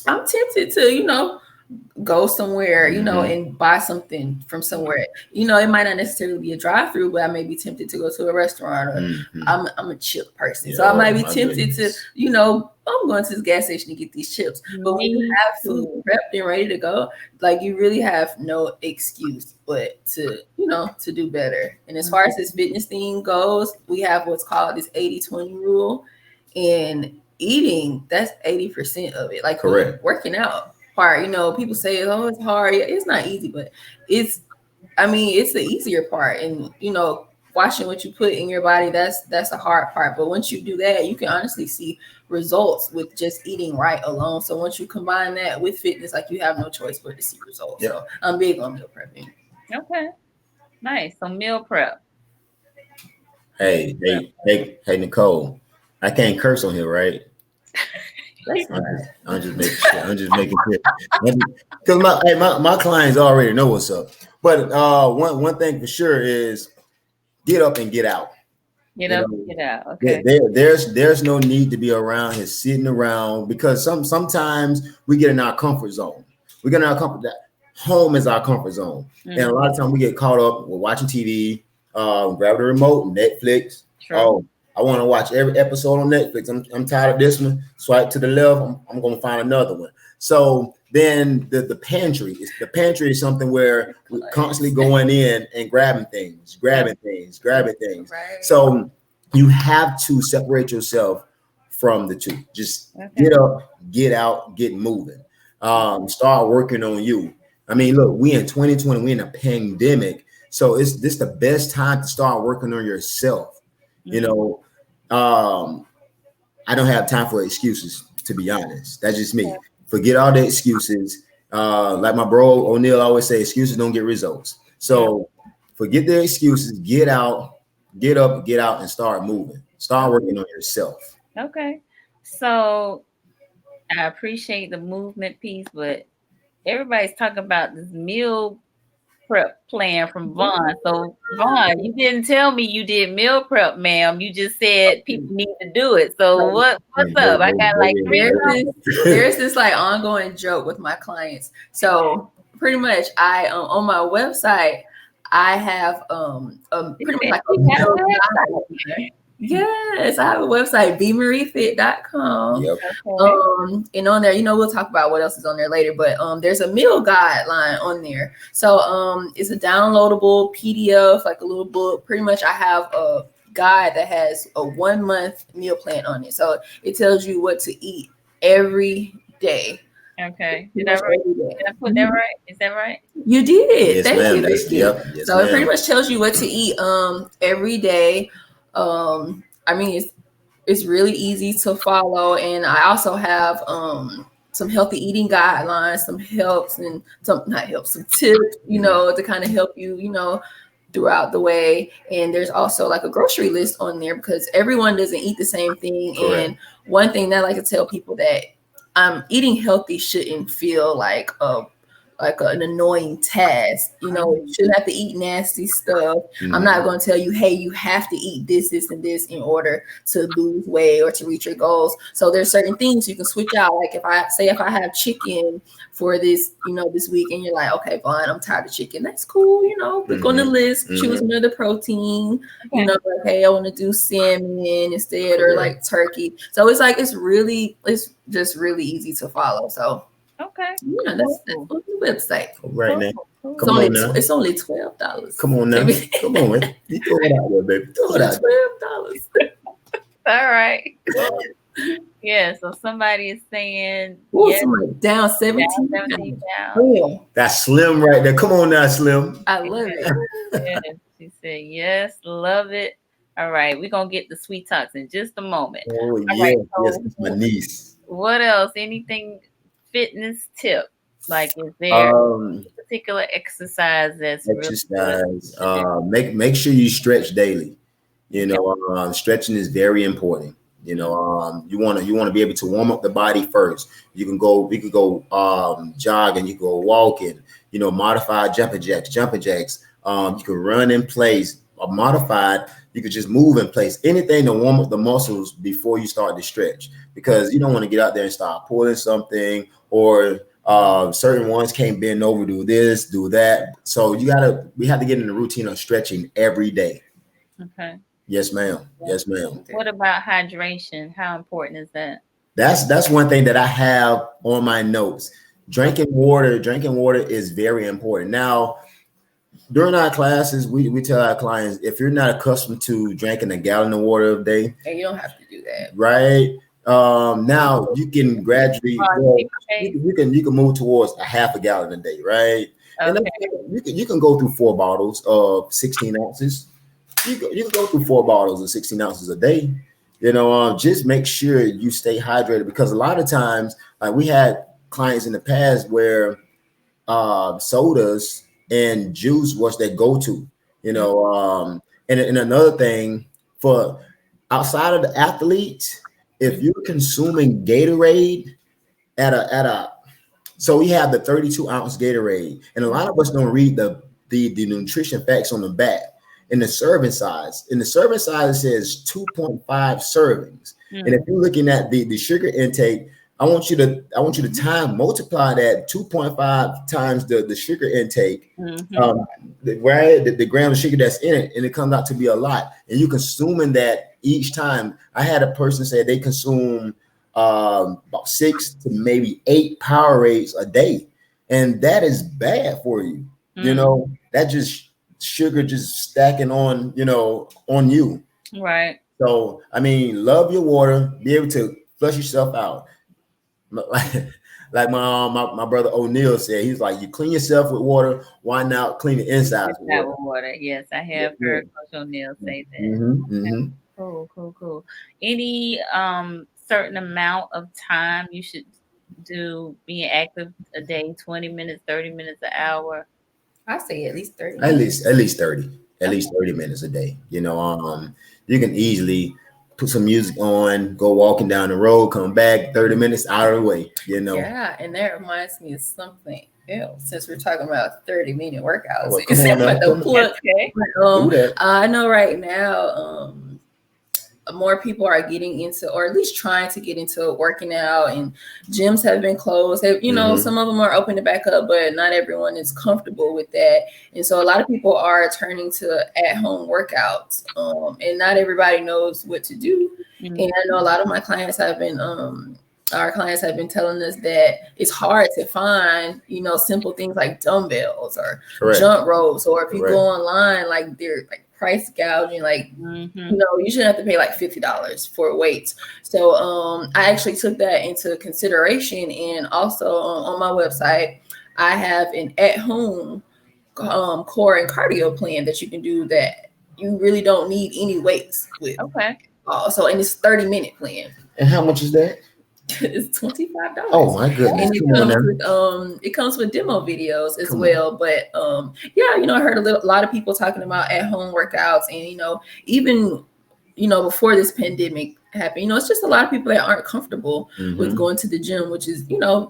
I'm tempted to go somewhere, and buy something from somewhere. It might not necessarily be a drive-through, but I may be tempted to go to a restaurant, or I'm a chip person. So I might be tempted to, I'm going to this gas station to get these chips. But when you have food prepped and ready to go, like, you really have no excuse but to do better. And as far as this fitness thing goes, we have what's called this 80-20 rule. And eating, that's 80% of it. Like, correct. Working out part, people say, oh, it's hard. It's not easy, but it's the easier part. And watching what you put in your body, that's the hard part. But once you do that, you can honestly see results with just eating right alone. So once you combine that with fitness, like, you have no choice but to see results. Yep. So I'm big on meal prepping. Okay, nice. So meal prep. Hey, Nicole, I can't curse on here, right? I'm just making sure. Because my clients already know what's up. But one thing for sure is get up and get out. Get up and get out. Okay. There's no need to be around here sitting around, because sometimes we get in our comfort zone. We get in our comfort. Home is our comfort zone, and a lot of times we get caught up with watching TV. Grab the remote, Netflix. Sure. Oh, I want to watch every episode on Netflix. I'm tired of this one. Swipe to the left. I'm going to find another one. So then the pantry is something where we're constantly going in and grabbing things. Right. So you have to separate yourself from the two. Just get up, get out, get moving. Start working on you. I mean, look, we in 2020, we in a pandemic. So this the best time to start working on yourself. I don't have time for excuses, to be honest. That's just me. Forget all the excuses. Like my bro O'Neal always say, excuses don't get results. So forget the excuses. Get out, get up, get out, and start moving. Start working on yourself. Okay. So I appreciate the movement piece, but everybody's talking about this meal prep plan from Vaughn. So Vaughn, you didn't tell me you did meal prep, ma'am. You just said people need to do it. So what's up? I got like there's this like ongoing joke with my clients. So pretty much I on my website I have pretty much like yes, I have a website, bmariefit.com. Yep. And on there, we'll talk about what else is on there later, but there's a meal guideline on there. So it's a downloadable PDF, like a little book. Pretty much I have a guide that has a 1-month meal plan on it. So it tells you what to eat every day. Okay. Did I put that right? Is that right? You did. Yes, Thank ma'am. you. Yep. Yes, so it pretty much tells you what to eat every day. I mean, it's really easy to follow, and I also have some healthy eating guidelines, some tips, to kind of help you, throughout the way. And there's also like a grocery list on there because everyone doesn't eat the same thing. Correct. And one thing that I like to tell people that eating healthy shouldn't feel like an annoying task. You shouldn't have to eat nasty stuff. I'm not going to tell you, hey, you have to eat this, and this in order to lose weight or to reach your goals. So there's certain things you can switch out. Like if I have chicken for this, this week, and you're like, okay, fine, I'm tired of chicken. That's cool. Click on the list, choose another protein. Okay. Like, hey, I want to do salmon instead, or like turkey. So it's like, it's just really easy to follow. So. Okay. Yeah, that's on the website. Right now. It's only $12. Come on now. Come on. You throw it out there, baby. Throw it out. $12. All right. Yeah, so somebody is saying somebody down 17 down. That's Slim right there. Come on now, Slim. I love it. Yes, she said yes, love it. All right, we're gonna get the sweet talks in just a moment. Oh All yeah, right, yes, so it's my niece. what else? Anything fitness tip? Like, is there Um, a particular exercise that's really good exercise. to do? Make sure you stretch daily. You Okay. know, stretching is very important. You know, you want to be able to warm up the body first. We could go jogging, you could go walking. You know, modified jumping jacks. You could run in place. Or modified, you could just move in place. Anything to warm up the muscles before you start to stretch, because you don't want to get out there and start pulling something, or certain ones can't bend over, do this, do that. So we have to get in the routine of stretching every day. Okay. Yes, ma'am. Yes, ma'am. What about hydration? How important is that? That's one thing that I have on my notes. Drinking water is very important. Now, during our classes, we tell our clients, if you're not accustomed to drinking a gallon of water a day, And you don't have to do that. right? Now you can gradually, well, Okay. you can move towards a half a gallon a day, right? And Okay. you can go through 4 bottles of 16 ounces. You can go through 4 bottles of 16 ounces a day. You know, just make sure you stay hydrated, because a lot of times, like we had clients in the past where sodas and juice was their go-to. You know, and another thing for outside of the athletes, if you're consuming Gatorade at a so we have the 32-ounce Gatorade, and a lot of us don't read the nutrition facts on the back. In the serving size, it says 2.5 servings. And if you're looking at the sugar intake, I want you to multiply that 2.5 times the sugar intake, right? The gram of sugar that's in it, and it comes out to be a lot. And you consuming that each time. I had a person say they consume about 6 to maybe 8 Powerades a day, and that is bad for you. You know, that just sugar just stacking on, on you. Right. So, I mean, love your water, be able to flush yourself out. Like my brother O'Neill said, he's like, you clean yourself with water, why not clean the insides with water? Water. Yes, I have heard Coach O'Neill say that. Mm-hmm. Cool. Any certain amount of time you should do being active a day? 20 minutes, 30 minutes, an hour? I say at least 30. At least 30. At least 30 minutes a day. You know, you can easily put some music on, go walking down the road, come back, 30 minutes out of the way, you know. Yeah, and that reminds me of something else. Since we're talking about 30-minute workouts, Well, come on now. Okay. I know right now, more people are getting into, or at least trying to get into working out, and gyms have been closed. Some of them are open to back up, but not everyone is comfortable with that. And so a lot of people are turning to at-home workouts, and not everybody knows what to do. And I know a lot of my clients have been, our clients have been telling us that it's hard to find, simple things like dumbbells or jump ropes, or if you go online, like they're like price gouging, like you shouldn't have to pay like $50 for weights. So I actually took that into consideration, and also on my website I have an at-home core and cardio plan that you can do that you really don't need any weights with. Okay. So, and it's 30-minute plan. And how much is that? It's $25. Oh my goodness! And it comes with demo videos as well. But I heard a lot of people talking about at-home workouts, and even before this pandemic happened, it's just a lot of people that aren't comfortable with going to the gym, which is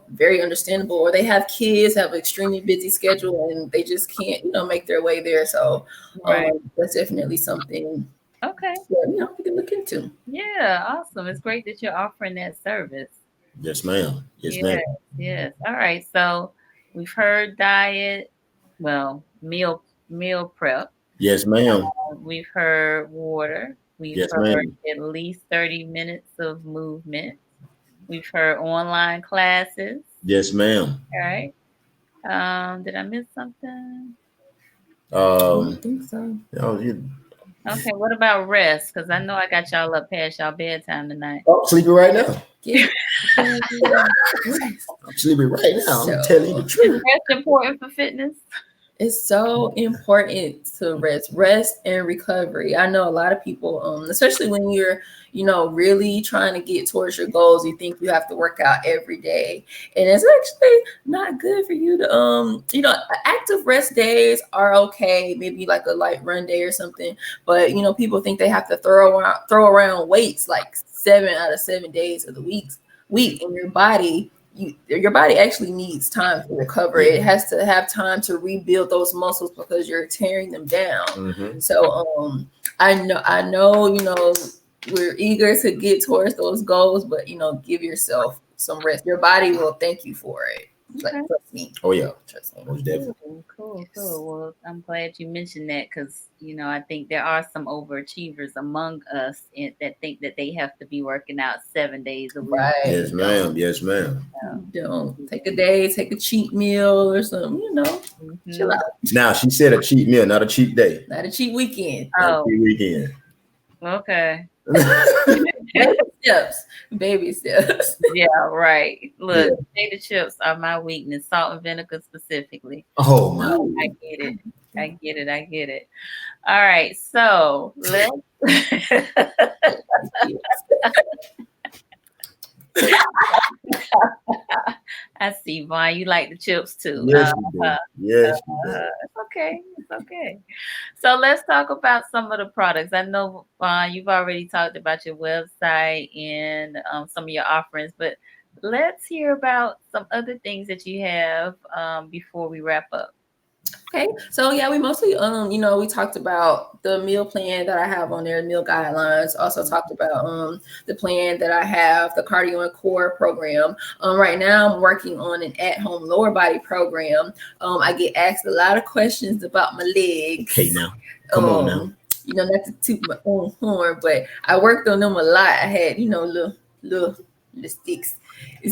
very understandable. Or they have kids, have an extremely busy schedule, and they just can't make their way there. So that's definitely something. Okay. Yeah, we can look into. Yeah, awesome. It's great that you're offering that service. Yes, ma'am. Yes. All right. So we've heard diet, meal prep. Yes, ma'am. We've heard water. We've heard at least 30 minutes of movement. We've heard online classes. Yes, ma'am. All right. Did I miss something? I don't think so. Okay, what about rest? Because I know I got y'all up past y'all bedtime tonight. I'm sleeping right now. Yeah. I'm sleeping right now. I'm telling you the truth. Is rest important for fitness? It's so important to rest and recovery. I know a lot of people, especially when you're, really trying to get towards your goals, you think you have to work out every day, and it's actually not good for you to, active rest days are okay, maybe like a light run day or something, but people think they have to throw around weights like 7 out of 7 days of the week, and your body actually needs time to recover. It has to have time to rebuild those muscles because you're tearing them down. Mm-hmm. So I know, we're eager to get towards those goals, but give yourself some rest. Your body will thank you for it. Like, Okay. trust me. Oh yeah, Trust me. most definitely. Cool. Well, I'm glad you mentioned that because I think there are some overachievers among us that think that they have to be working out 7 days a week. Right. Yes, ma'am. Yes, ma'am. Don't take a day, take a cheat meal or something, chill out. Now she said a cheat meal, not a cheat day. Not a cheat weekend. Not a cheat weekend. Okay. Baby steps. Yeah, right. Look, potato chips are my weakness, salt and vinegar specifically. Oh my. I get it. All right, so let's I see, Vaughn, you like the chips too. Yes, you do. Yes, you do. It's okay. So let's talk about some of the products. I know, Vaughn, you've already talked about your website and some of your offerings, but let's hear about some other things that you have before we wrap up. Okay, so yeah, we mostly, we talked about the meal plan that I have on there, meal guidelines. Also talked about the plan that I have, the cardio and core program. Right now, I'm working on an at-home lower body program. I get asked a lot of questions about my legs. Okay, now come on now. Not to toot my own horn, but I worked on them a lot. I had, little sticks.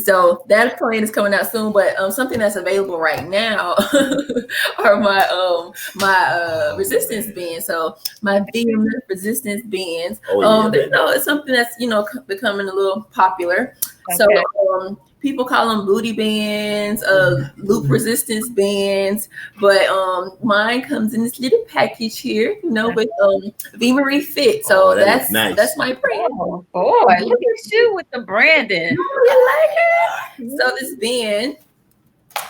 So that plan is coming out soon, but something that's available right now are my resistance bands. So my VMF resistance bands. It's something that's becoming a little popular. Okay. So people call them booty bands, loop resistance bands, but mine comes in this little package here, with V-Marie Fit. So that's nice. That's my brand. Oh boy, look at you with the branding. You like it? So this band,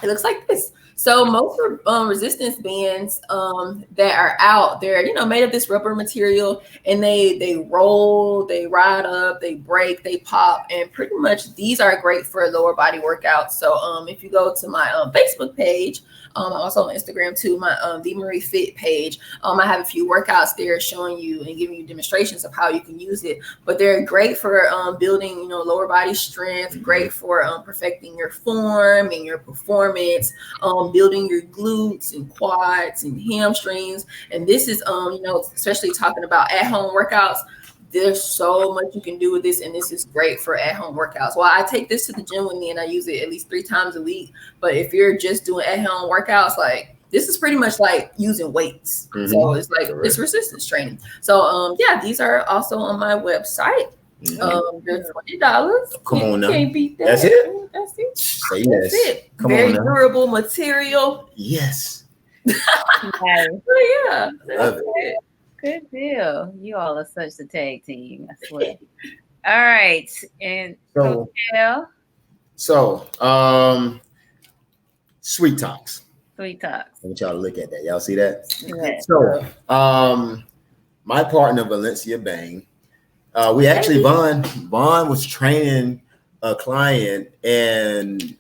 it looks like this. So most resistance bands that are out there, made of this rubber material, and they roll, they ride up, they break, they pop, and pretty much these are great for lower body workouts. So if you go to my Facebook page, also on Instagram too, my V-Marie Fit page, I have a few workouts there showing you and giving you demonstrations of how you can use it. But they're great for building, lower body strength, great for perfecting your form and your performance, building your glutes and quads and hamstrings. And this is, especially talking about at-home workouts, there's so much you can do with this, and this is great for at-home workouts. Well, I take this to the gym with me, and I use it at least 3 times a week. But if you're just doing at-home workouts, like this is pretty much like using weights. Mm-hmm. So it's like it's resistance training. So these are also on my website. Mm-hmm. They're $20. Come on now. Can't beat that. That's it. That's it. Say yes. That's it. Come Very on now. durable material. Yes. Nice. Yeah. Love it. Good deal. You all are such a tag team, I swear. All right. And so Sweet Talks. Sweet Talks. I want y'all to look at that. Y'all see that? Yeah. So my partner Valencia Bang, we actually Vaughn was training a client, and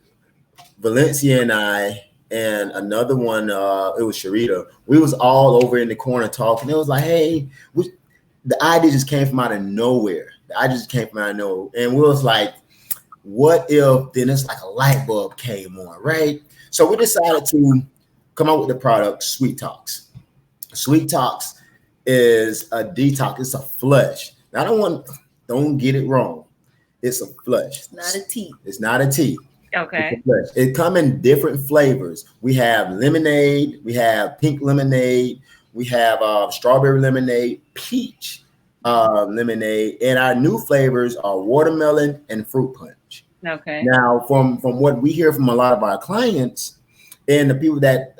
Valencia and I and another one, it was Sharita. We was all over in the corner talking. It was like, hey, the idea just came from out of nowhere. And we was like, what if then it's like a light bulb came on, right? So we decided to come out with the product Sweet Talks. Sweet Talks is a detox. It's a flush. Now, don't get it wrong. It's a flush. It's not a tea. It's not a tea. Okay. It come in different flavors. We have lemonade, we have pink lemonade, we have strawberry lemonade, peach lemonade, and our new flavors are watermelon and fruit punch. Okay. Now, from what we hear from a lot of our clients and the people that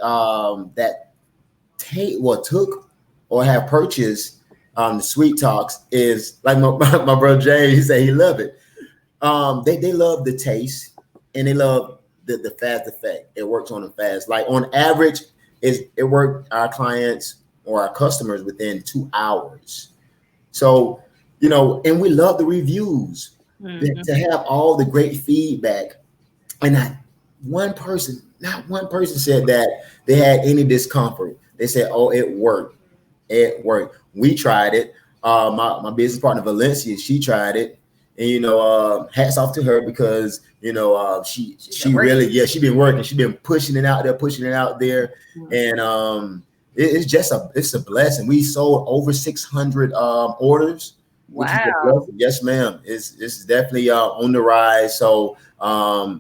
took or have purchased the Sweet Talks is like my brother James. He said he loved it. They love the taste and they love the fast effect. It works on them fast. Like on average, it worked our clients or our customers within 2 hours. So, and we love the reviews. To have all the great feedback, and not one person said that they had any discomfort. They said, "Oh, it worked. It worked. We tried it." My business partner Valencia, she tried it, and hats off to her because she really she been working. She been pushing it out there, and it's a blessing. We sold over 600 orders. Wow. Yes, ma'am. It's definitely on the rise. So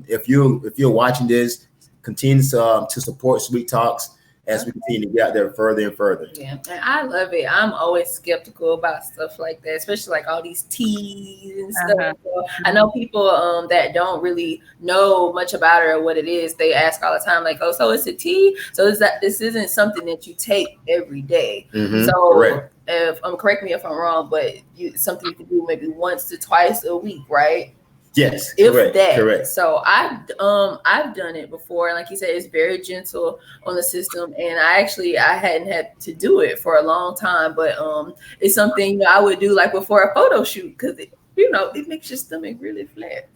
if you're watching this, continue to support Sweet Talks as we continue to get out there further and further. Yeah, and I love it. I'm always skeptical about stuff like that, especially like all these teas and stuff. So I know people that don't really know much about it or what it is. They ask all the time, like, "Oh, so it's a tea? So this isn't something that you take every day?" So Correct. if correct me if I'm wrong, but something you can do maybe once to twice a week, right? Yes, If correct, that. correct. So I've done it before, and like you said, it's very gentle on the system. And I hadn't had to do it for a long time, but it's something I would do like before a photo shoot because it makes your stomach really flat.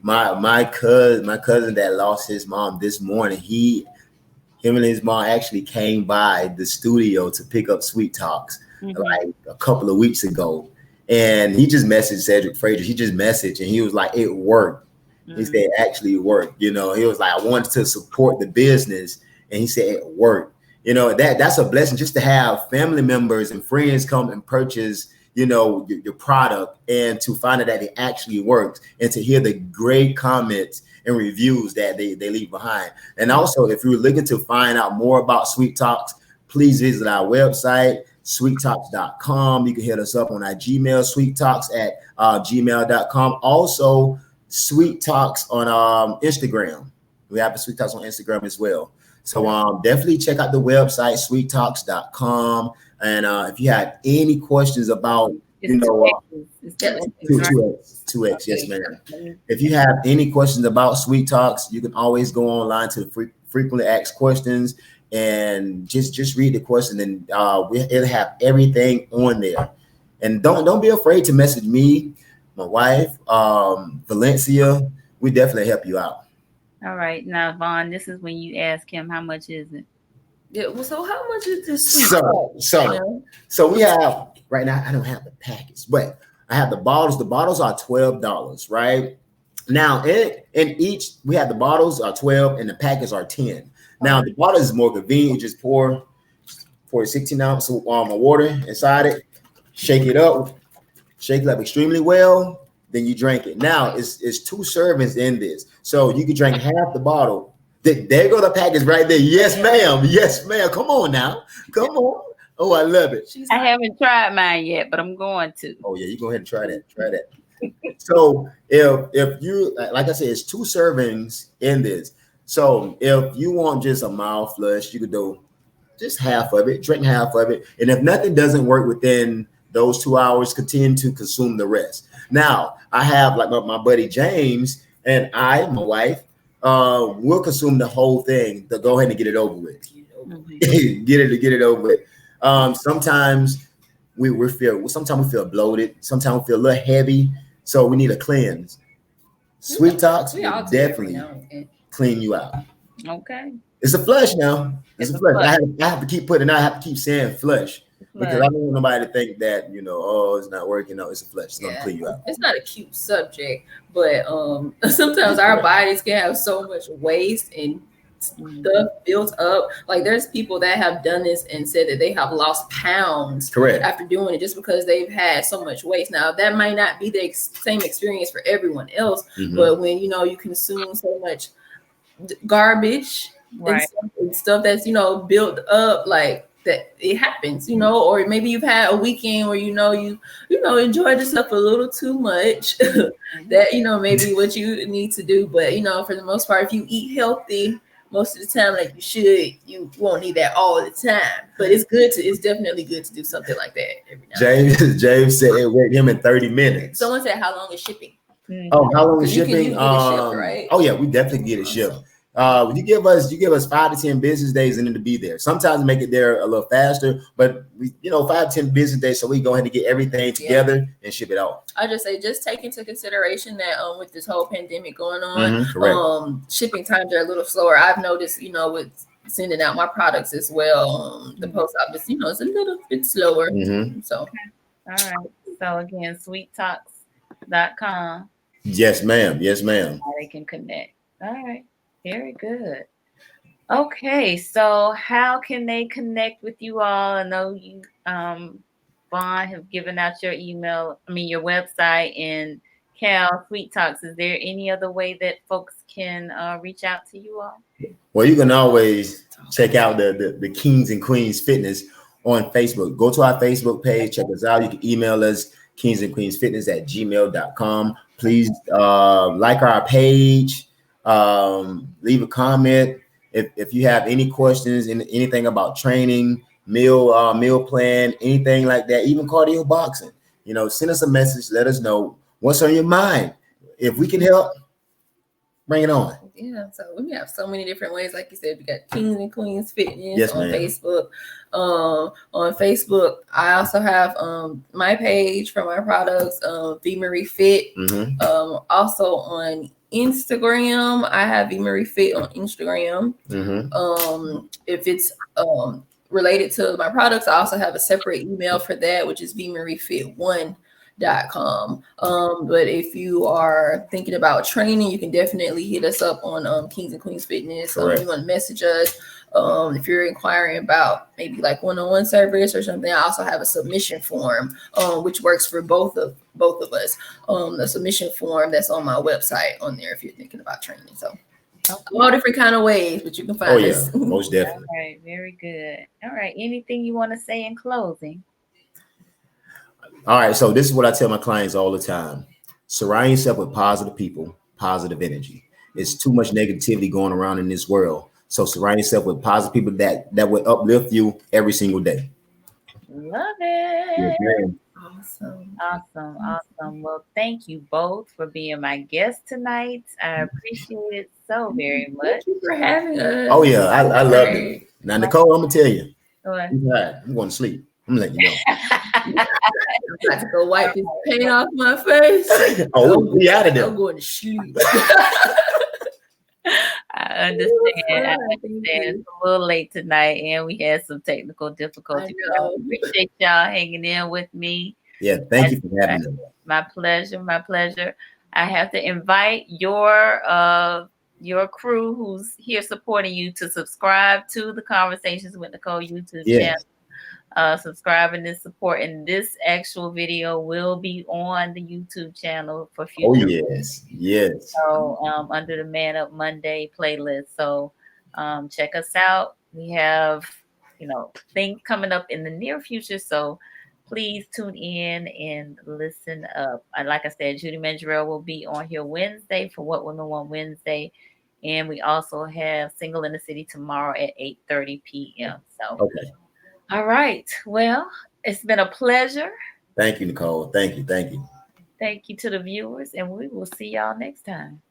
My cousin that lost his mom this morning, him and his mom actually came by the studio to pick up Sweet Talks like a couple of weeks ago. And he just messaged Cedric Frazier. He just messaged and he was like, it worked. He said, it actually worked. He was like, I wanted to support the business. And he said, it worked. That's a blessing just to have family members and friends come and purchase, your product and to find out that it actually works and to hear the great comments and reviews that they leave behind. And also, if you're looking to find out more about Sweet Talks, please visit our website, sweettalks.com. You can hit us up on our Gmail, sweettalks@gmail.com. Also, Sweet Talks on Instagram. We have the Sweet Talks on Instagram as well. So definitely check out the website, sweettalks.com. And if you have any questions about, 2X, yes, ma'am. If you have any questions about Sweet Talks, you can always go online to frequently asked questions and just read the question, and it'll have everything on there. And don't be afraid to message me, my wife, Valencia. We definitely help you out. All right, now Vaughn, this is when you ask him how much is it. Yeah. Well, so how much is this? So we have right now. I don't have the package, but I have the bottles. The bottles are $12, right? Now in each we have the bottles are 12 and the packets are 10. Now the bottle is more convenient. You just pour a 16 ounce of water inside it, shake it up extremely well. Then you drink it. Now it's 2 servings in this, so you can drink half the bottle. There go the package right there. Yes, ma'am. Yes, ma'am. Come on now. Come on. Oh, I love it. I haven't tried mine yet, but I'm going to. Oh yeah, you go ahead and try that. Try that. So if you, like I said, it's 2 servings in this. So if you want just a mild flush, you could do just half of it, drink half of it. And if nothing doesn't work within those 2 hours, continue to consume the rest. Now, I have like my buddy James and my wife, we'll consume the whole thing to go ahead and get it over with. get it over with. Sometimes we feel bloated. Sometimes we feel a little heavy. So we need a cleanse. Sweet Talks will definitely clean you out. Okay. It's a flush now. It's a flush. I have to keep putting. I have to keep saying flush because I don't want nobody to think that it's not working. No, it's a flush. It's gonna clean you out. It's not a cute subject, but sometimes our bodies can have so much waste and stuff built up. Like there's people that have done this and said that they have lost pounds after doing it just because they've had so much waste. Now that might not be the same experience for everyone else, but when you consume so much garbage and stuff that's built up like that, it happens, or maybe you've had a weekend where you enjoyed yourself a little too much that maybe what you need to do. But for the most part, if you eat healthy most of the time like you won't need that all the time. But it's definitely good to do something like that every now and then. James said it worked him in 30 minutes. Someone said, how long is shipping? Oh, how long is You can shipping? get it shipped, right? Oh yeah, we definitely get it shipped. You give us 5 to 10 business days and then to be there. Sometimes we make it there a little faster, but 5 to 10 business days, so we go ahead and get everything together and ship it out. I just say, just take into consideration that with this whole pandemic going on, shipping times are a little slower. I've noticed, with sending out my products as well. The post office, it's a little bit slower. So, all right. So again, sweettalks.com. Yes, ma'am. Yes, ma'am. They can connect. All right. Very good. Okay. So how can they connect with you all? I know you, Vaughn, have given out your your website, and Cal, Sweet Talks. Is there any other way that folks can reach out to you all? Well, you can always check out the Kingz and Queenz Fitness on Facebook. Go to our Facebook page, check us out. You can email us, kingsandqueensfitness@gmail.com. Please like our page, leave a comment. If you have any questions and anything about training, meal plan, anything like that, even cardio boxing, send us a message. Let us know what's on your mind. If we can help, bring it on. Yeah, so we have so many different ways. Like you said, we got Kingz and Queenz Fitness on Facebook. On Facebook, I also have my page for my products, V Marie Fit. Also on Instagram, I have V Marie Fit on Instagram. If it's related to my products, I also have a separate email for that, which is vmariefit1.com. But if you are thinking about training, you can definitely hit us up on Kingz and Queenz Fitness. You want to message us. If you're inquiring about maybe like one-on-one service or something, I also have a submission form, which works for both of us. The submission form that's on my website on there if you're thinking about training. So all different kind of ways, but you can find us. Most definitely. All right, very good. All right, anything you want to say in closing? All right, so this is what I tell my clients all the time. Surround yourself with positive people, positive energy. It's too much negativity going around in this world. So surround yourself with positive people that will uplift you every single day. Love it. Yes, ma'am. Awesome. Well, thank you both for being my guest tonight. I appreciate it so very much. Thank you for having us. Oh yeah, I loved it. Now, Nicole, I'm gonna tell you. What? I'm going to sleep. I'm letting you know. I'm about to go wipe this paint off my face. We out of there. I'm going to sleep. I understand. It's a little late tonight, and we had some technical difficulties. I appreciate y'all hanging in with me. Yeah, thank you for having me. My pleasure. I have to invite your crew who's here supporting you to subscribe to the Conversations with Nicole YouTube channel. Subscribing and supporting this actual video will be on the YouTube channel for future. Oh yes. So under the Man Up Monday playlist. So check us out. We have things coming up in the near future. So please tune in and listen up. Like I said, Judy Mangerell will be on here Wednesday for What Women Want Wednesday. And we also have Single in the City tomorrow at 8:30 p.m. So okay. All right. Well, it's been a pleasure. Thank you, Nicole. Thank you. Thank you to the viewers, and we will see y'all next time.